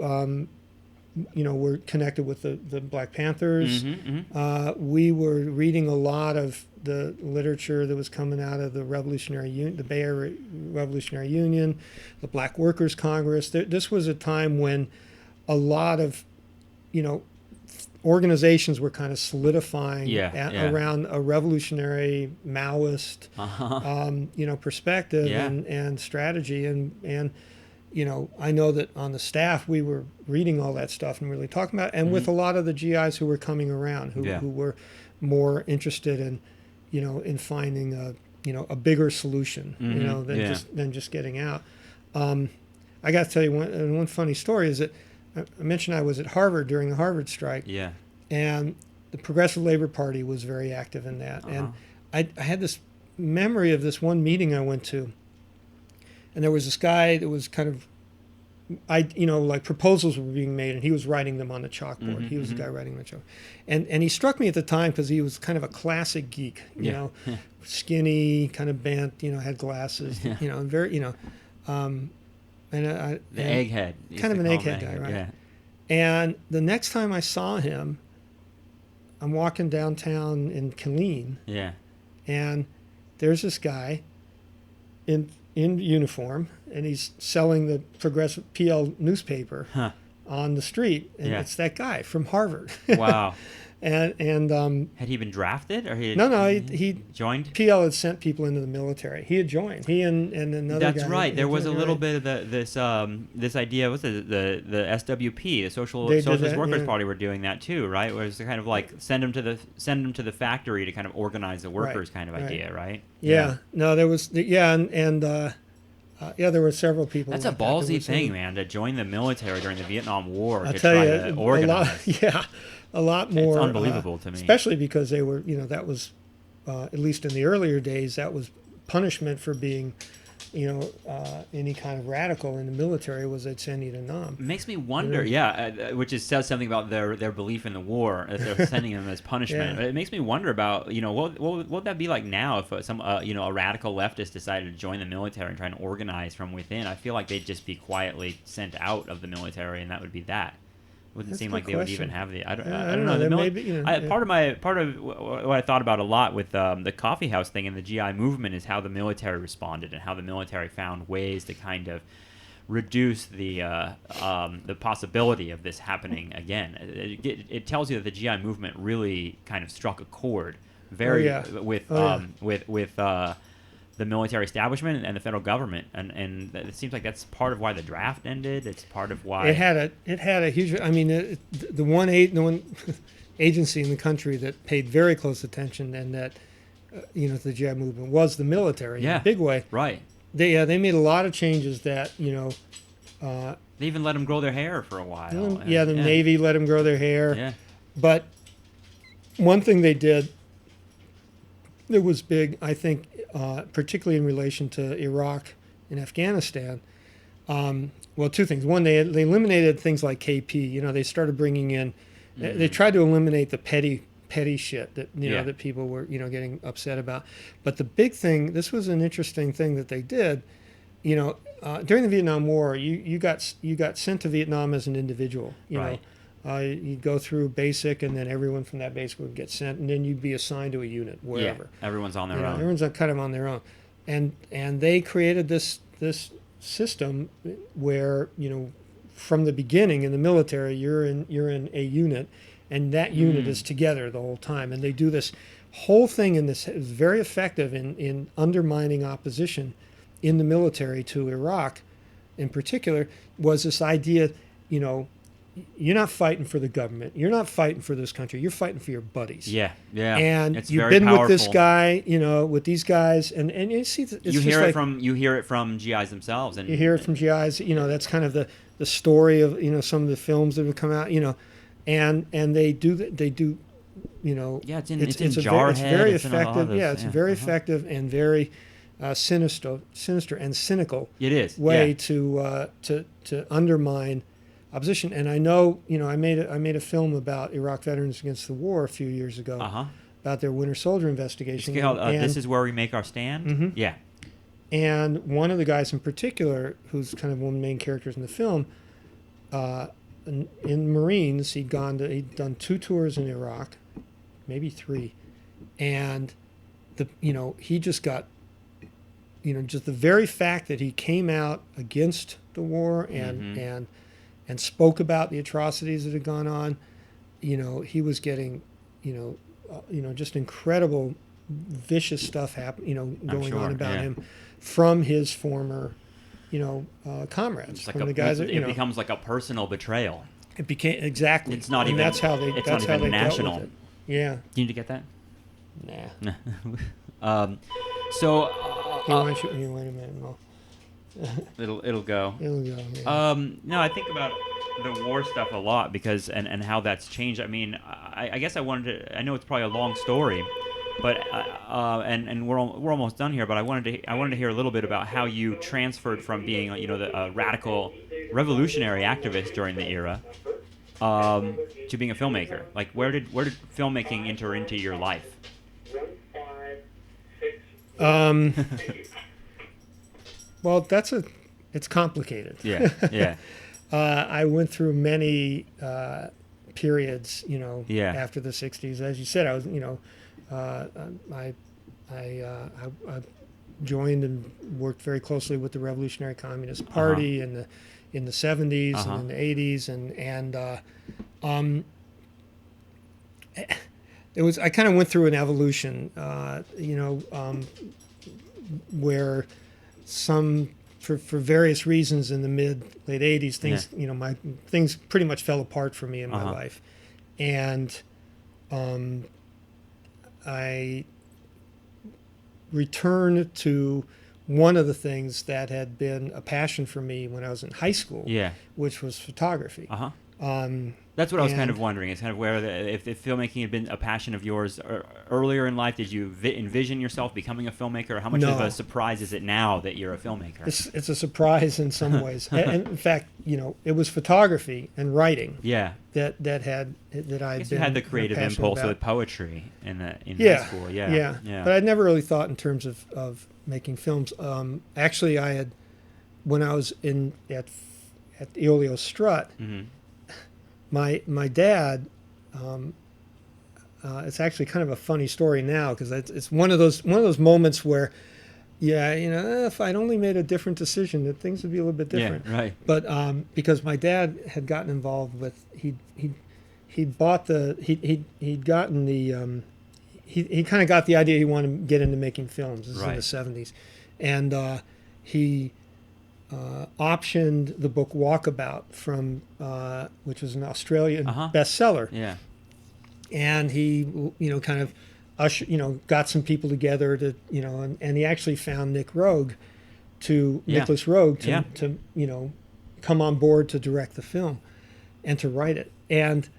were connected with the Black Panthers. We were reading a lot of the literature that was coming out of the the Bay Area Revolutionary Union, the Black Workers Congress. This was a time when a lot of, organizations were kind of solidifying around a revolutionary Maoist, perspective and strategy. And I know that on the staff we were reading all that stuff and really talking about it, and with a lot of the GIs who were coming around, who were more interested in, in finding a bigger solution, than just getting out. I got to tell you one funny story is that I mentioned I was at Harvard during the Harvard strike, and the Progressive Labor Party was very active in that, and I had this memory of this one meeting I went to. And there was this guy that was kind of, proposals were being made, and he was writing them on the chalkboard. He was the guy writing the chalkboard. And he struck me at the time because he was kind of a classic geek, skinny, kind of bent, had glasses, very, the egghead. Kind of an egghead guy, right? Yeah. And the next time I saw him, I'm walking downtown in Killeen. Yeah. And there's this guy in uniform, and he's selling the Progressive PL newspaper on the street, and Yeah. it's that guy from Harvard. Wow. and Had he been drafted, or he? no, he joined. PL had sent people into the military. He had joined. He and another guy. That's right. There was a little right. bit of this idea. What's it? The SWP, the They did Socialist that, Workers yeah. Party, were doing that too, right? Where it's kind of like send them to the factory to kind of organize the workers, kind of right. idea, right? Yeah. No, there was. Yeah, there were several people. That's a like that. There ballsy was thing, man, to join the military during the Vietnam War I'll to tell try you, to organize. a lot more. It's unbelievable to me. Especially because they were, that was, at least in the earlier days, that was punishment for being, any kind of radical in the military was they'd send you to Nam. It makes me wonder, which says something about their belief in the war, that they're sending them as punishment. Yeah. But it makes me wonder about, what would that be like now if a radical leftist decided to join the military and try and organize from within? I feel like they'd just be quietly sent out of the military, and that would be that. It wouldn't That's seem a like good they would question. even have the. I don't I don't know. know. The Maybe, part of what I thought about a lot with the coffeehouse thing and the GI movement is how the military responded and how the military found ways to kind of reduce the possibility of this happening again. It tells you that the GI movement really kind of struck a chord with the military establishment and the federal government, and it seems like that's part of why the draft ended. It's part of why it had a huge. I mean, the one agency in the country that paid very close attention and that to the GI movement was the military in a big way. Right. They made a lot of changes that they even let them grow their hair for a while. The Navy let them grow their hair. Yeah. But one thing they did that was big, I think, particularly in relation to Iraq and Afghanistan. Well, two things. One, they eliminated things like KP. They started bringing in. Mm-hmm. They tried to eliminate the petty shit that that people were getting upset about. But the big thing, this was an interesting thing that they did. During the Vietnam War, you got sent to Vietnam as an individual. You'd go through basic, and then everyone from that basic would get sent, and then you'd be assigned to a unit wherever. Yeah, everyone's on their own. Everyone's kind of on their own, and they created this system where from the beginning in the military you're in a unit, and that unit is together the whole time, and they do this whole thing in this is very effective in undermining opposition in the military to Iraq, in particular, was this idea you're not fighting for the government. You're not fighting for this country. You're fighting for your buddies. Yeah. And it's you've very been powerful. with this guy, with these guys, and you see, it's you just hear like, you hear it from GIs themselves, and you hear it from GIs. That's kind of the story of some of the films that have come out. And they do. Yeah, it's in it's Jarhead. It's very it's effective. It's very effective and very sinister and cynical. It is way to undermine opposition. And I know, I made a film about Iraq veterans against the war a few years ago about their Winter Soldier investigation. It's called This Is Where We Make Our Stand. Mm-hmm. Yeah. And one of the guys in particular, who's kind of one of the main characters in the film, in Marines, he'd done 2 tours in Iraq, maybe 3, and he just got, just the very fact that he came out against the war and spoke about the atrocities that had gone on, he was getting, just incredible, vicious stuff going on about him from his former, comrades, Like from the guys that, it becomes like a personal betrayal. It became exactly. It's not and even. That's how they. It's that's not how even they national. dealt with it. Yeah. Do you need to get that? Nah. So. Wait a minute. No. It'll go. It'll go. Yeah. No, I think about the war stuff a lot because and how that's changed. I mean, I guess I wanted to. I know it's probably a long story, but and we're almost done here. But I wanted to hear a little bit about how you transferred from being the radical revolutionary activist during the era to being a filmmaker. Like where did filmmaking enter into your life? Well, it's complicated. Yeah. I went through many periods, after the '60s. As you said, I was, I joined and worked very closely with the Revolutionary Communist Party and the in the 70s Uh-huh. and in the 80s, it was, I kind of went through an evolution, where for various reasons in the late 80s, things, my things pretty much fell apart for me in my life. And I returned to one of the things that had been a passion for me when I was in high school, which was photography. That's what I was kind of wondering. It's kind of where if filmmaking had been a passion of yours earlier in life, did you envision yourself becoming a filmmaker? Or how much of a surprise is it now that you're a filmmaker? It's a surprise in some ways. And in fact, it was photography and writing. That I guess you had the creative impulse with poetry in high school. But I'd never really thought in terms of making films. Actually, I had, when I was at Eolio Strut. Mm-hmm. My dad, it's actually kind of a funny story now, because it's one of those moments where, if I'd only made a different decision, that things would be a little bit different. Yeah, right. But because my dad had gotten involved with, he kind of got the idea he wanted to get into making films. This is in the 70s, and he optioned the book Walkabout from which was an Australian bestseller. And he kind of got some people together to and he actually found Nicholas Roeg to come on board to direct the film and to write it. And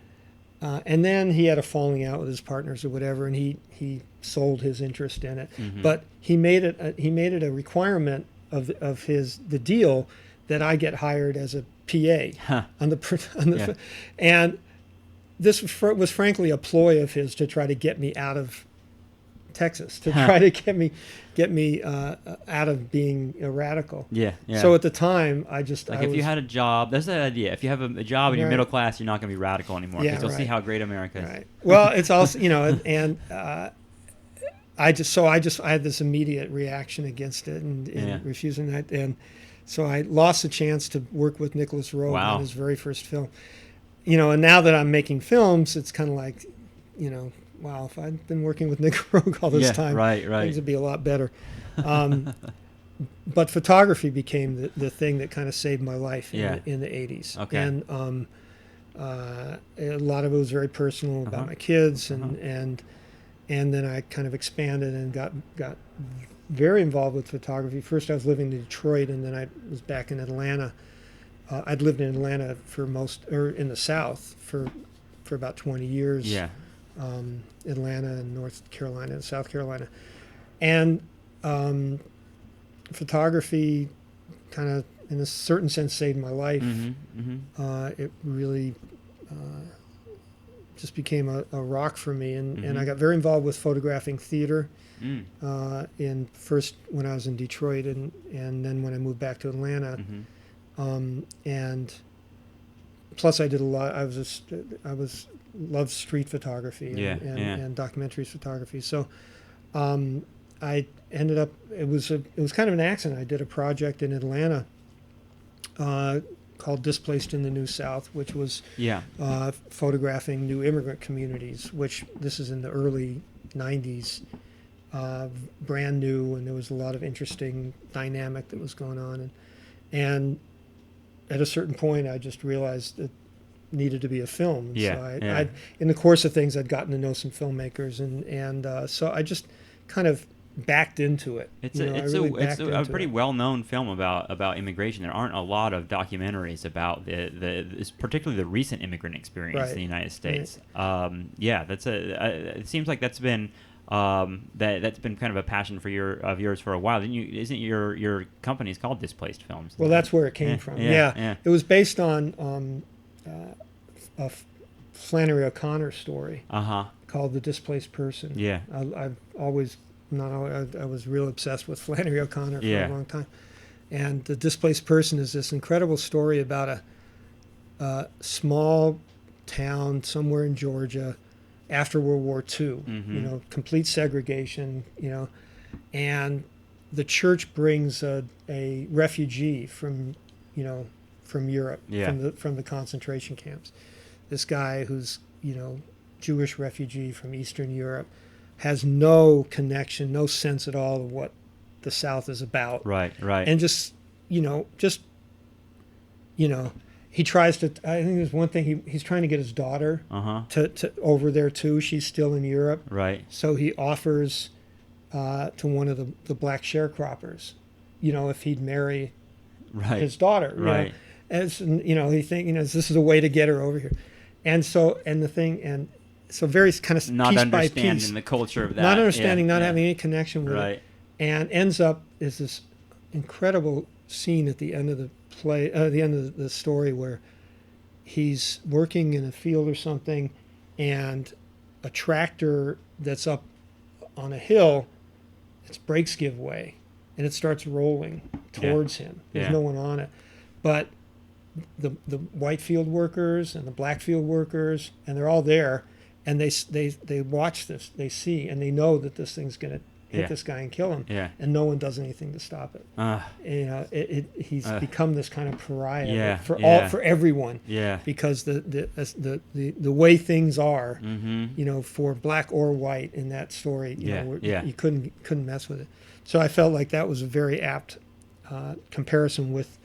then he had a falling out with his partners or whatever, and he sold his interest in it. But he made it a requirement of the deal that I get hired as a PA on the and this was frankly a ploy of his to try to get me out of Texas, to try to get me out of being a radical. So at the time, if you had a job, that's the idea. If you have a job and you're middle class, you're not going to be radical anymore, because you'll see how great America is. Right. Well, it's also and I had this immediate reaction against it and refusing that, and so I lost the chance to work with Nicholas Roeg on his very first film. And now that I'm making films, it's kind of like, wow, if I'd been working with Nick Roeg all this time, things would be a lot better. But photography became the thing that kind of saved my life in the 80s. And a lot of it was very personal about my kids, and then I kind of expanded and got very involved with photography. First I was living in Detroit, and then I was back in Atlanta. I'd lived in Atlanta in the South for about 20 years. Atlanta and North Carolina and South Carolina. And photography kind of, in a certain sense, saved my life. It really just became a rock for me. And I got very involved with photographing theater first when I was in Detroit, and then when I moved back to Atlanta. And plus I did a lot. I loved street photography and documentary photography. So I ended up, it was kind of an accident. I did a project in Atlanta called Displaced in the New South, which was photographing new immigrant communities, which this is in the early 90s, brand new, and there was a lot of interesting dynamic that was going on. And at a certain point, I just realized it needed to be a film. So in the course of things, I'd gotten to know some filmmakers, and so I just kind of backed into it. It's a pretty well-known film about immigration. There aren't a lot of documentaries about particularly the recent immigrant experience in the United States. It seems like that's been that's been kind of a passion of yours for a while. Isn't your company's called Displaced Films? Well, that's where it came from. It was based on a Flannery O'Connor story called The Displaced Person. I was real obsessed with Flannery O'Connor for a long time. And The Displaced Person is this incredible story about a small town somewhere in Georgia after World War II, complete segregation, and the church brings a refugee from from Europe, Yeah. from the concentration camps. This guy who's, Jewish refugee from Eastern Europe, has no connection, no sense at all of what the South is about. Right. Right. And just he tries to. I think there's one thing he's trying to get his daughter to over there too. She's still in Europe. Right. So he offers to one of the black sharecroppers, if he'd marry Right. his daughter. Right. He this is a way to get her over here, and so very kind of Not piece by understanding piece, the culture of that. not understanding, Yeah. not Yeah. having any connection with Right. it, and ends up is this incredible scene at the end of the play, the end of the story, where he's working in a field or something, and a tractor that's up on a hill, its brakes give way, and it starts rolling towards him. There's Yeah. no one on it, but the white field workers and the black field workers, and they're all there, and they watch this, they see, and they know that this thing's going to hit Yeah. this guy and kill him, Yeah. and no one does anything to stop it. He's become this kind of pariah Yeah, for yeah. for everyone, Yeah. because the way things are, Mm-hmm. for black or white in that story, Yeah. you couldn't mess with it. So I felt like that was a very apt comparison with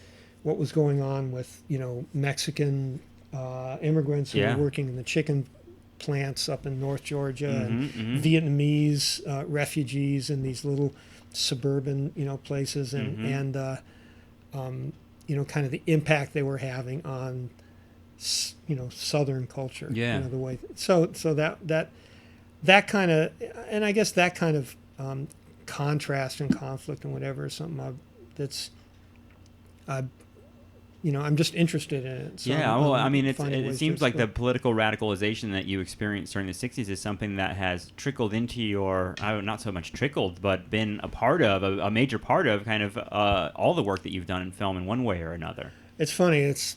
what was going on with Mexican immigrants who Yeah. were working in the chicken plants up in North Georgia, and Mhm. Vietnamese refugees in these little suburban places, Mm-hmm. and kind of the impact they were having on Southern culture. Yeah. The way so that kind of, and I guess that kind of contrast and conflict and whatever is something I'm just interested in it. So Yeah, well, I mean, it finding ways to seems like the explore. political radicalization that you experienced during the 60s is something that has trickled into your, not so much trickled, but been a part of, a major part of kind of all the work that you've done in film in one way or another. It's funny. It's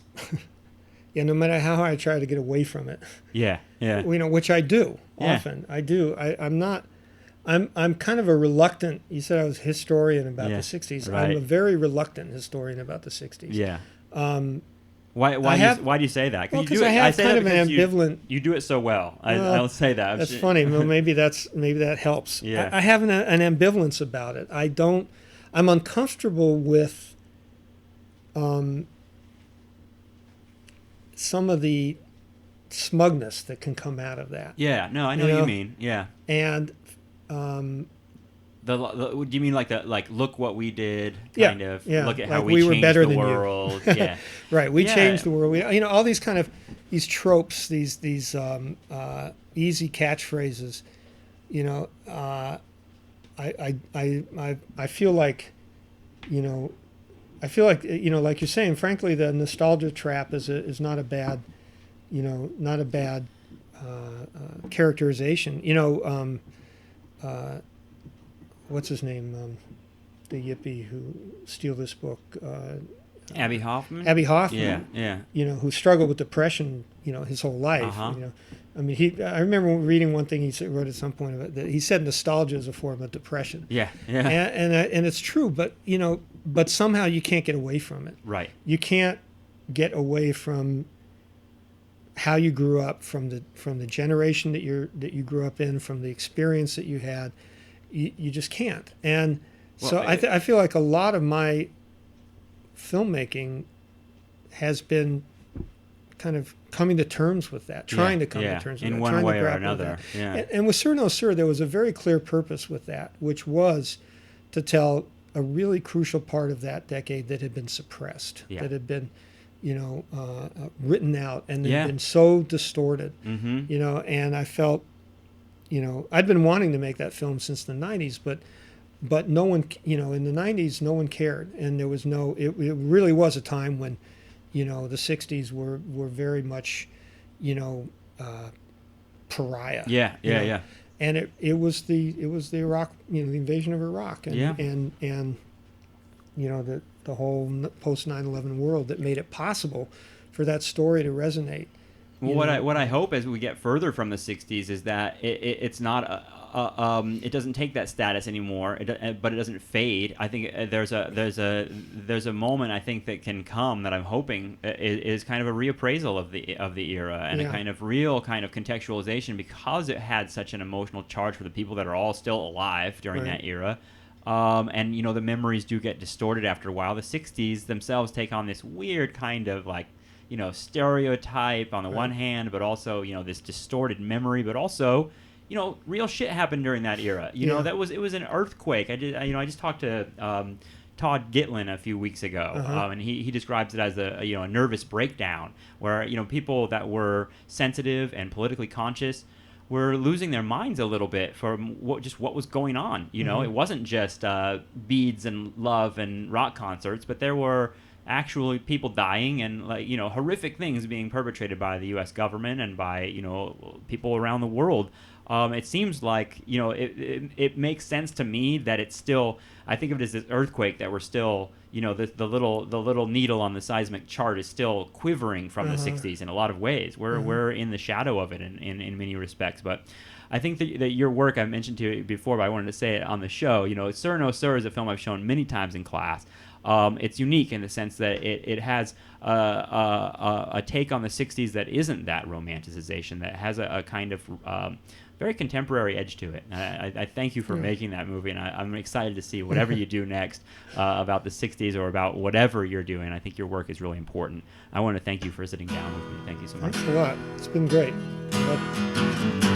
no matter how I try to get away from it, Yeah, yeah. which I do Yeah. often. I do. I'm not. I'm kind of a reluctant. You said I was a historian about Yeah, the '60s. right. I'm a very reluctant historian about the '60s. Yeah. Um, Why do you say that? Well, you 'cause do it, I have say kind that of an because ambivalent. You do it so well. I'll say that. That's funny. Well, maybe that helps. Yeah. I have an ambivalence about it. I'm uncomfortable with some of the smugness that can come out of that. Yeah. No, I know what you mean. Yeah. And Do you mean like look what we did Yeah, kind of? yeah, Look at how like we we were changed better the than you. world. Yeah. right, we Yeah. changed the world. All these kind of these tropes, these easy catchphrases. I feel like, like you're saying. Frankly, the nostalgia trap is not a bad, characterization. What's his name? The yippie who steal this book. Abby Hoffman. Abby Hoffman. Yeah. Yeah. Who struggled with depression, his whole life. Uh-huh. I mean, I remember reading one thing wrote at some point of it, that he said nostalgia is a form of depression. Yeah. Yeah. And it's true, but somehow you can't get away from it. Right. You can't get away from how you grew up, from the generation that you grew up in, from the experience that you had. You just can't. And so I feel like a lot of my filmmaking has been kind of coming to terms with that, trying to come to terms with in that, one trying way to or grapple with another. that. Yeah. And with Sir No Sir, there was a very clear purpose with that, which was to tell a really crucial part of that decade that had been suppressed, Yeah. that had been, written out, and Yeah. had been so distorted. Mm-hmm. And I felt, I'd been wanting to make that film since the 90s, but no one, in the 90s, no one cared. And there was it really was a time when, the 60s were very much, pariah. Yeah. Yeah. Yeah. And it was the Iraq, the invasion of Iraq, and Yeah. and the whole post 9/11 world that made it possible for that story to resonate. Well, what I hope as we get further from the '60s is that it's not it doesn't take that status anymore, but it doesn't fade. I think there's a moment I think that can come that I'm hoping is kind of a reappraisal of the era and a kind of real kind of contextualization, because it had such an emotional charge for the people that are all still alive during that era. And the memories do get distorted after a while. The '60s themselves take on this weird kind of like stereotype on the one hand, but also this distorted memory, but also real shit happened during that era. It was an earthquake. I just talked to Todd Gitlin a few weeks ago, and he describes it as a nervous breakdown where people that were sensitive and politically conscious were losing their minds a little bit from what was going on. It wasn't just beads and love and rock concerts, but there were actually people dying and horrific things being perpetrated by the U.S. government and by people around the world. It seems like it makes sense to me that it's still. I think of it as this earthquake that we're still the little needle on the seismic chart is still quivering from the '60s in a lot of ways. We're in the shadow of it in many respects, but. I think that your work, I mentioned to you before, but I wanted to say it on the show. Sir No Sir is a film I've shown many times in class. It's unique in the sense that it has a take on the '60s that isn't that romanticization, that has a kind of very contemporary edge to it. And I thank you for making that movie, and I'm excited to see whatever you do next about the '60s or about whatever you're doing. I think your work is really important. I want to thank you for sitting down with me. Thank you so much. Thanks a lot. It's been great. I love it.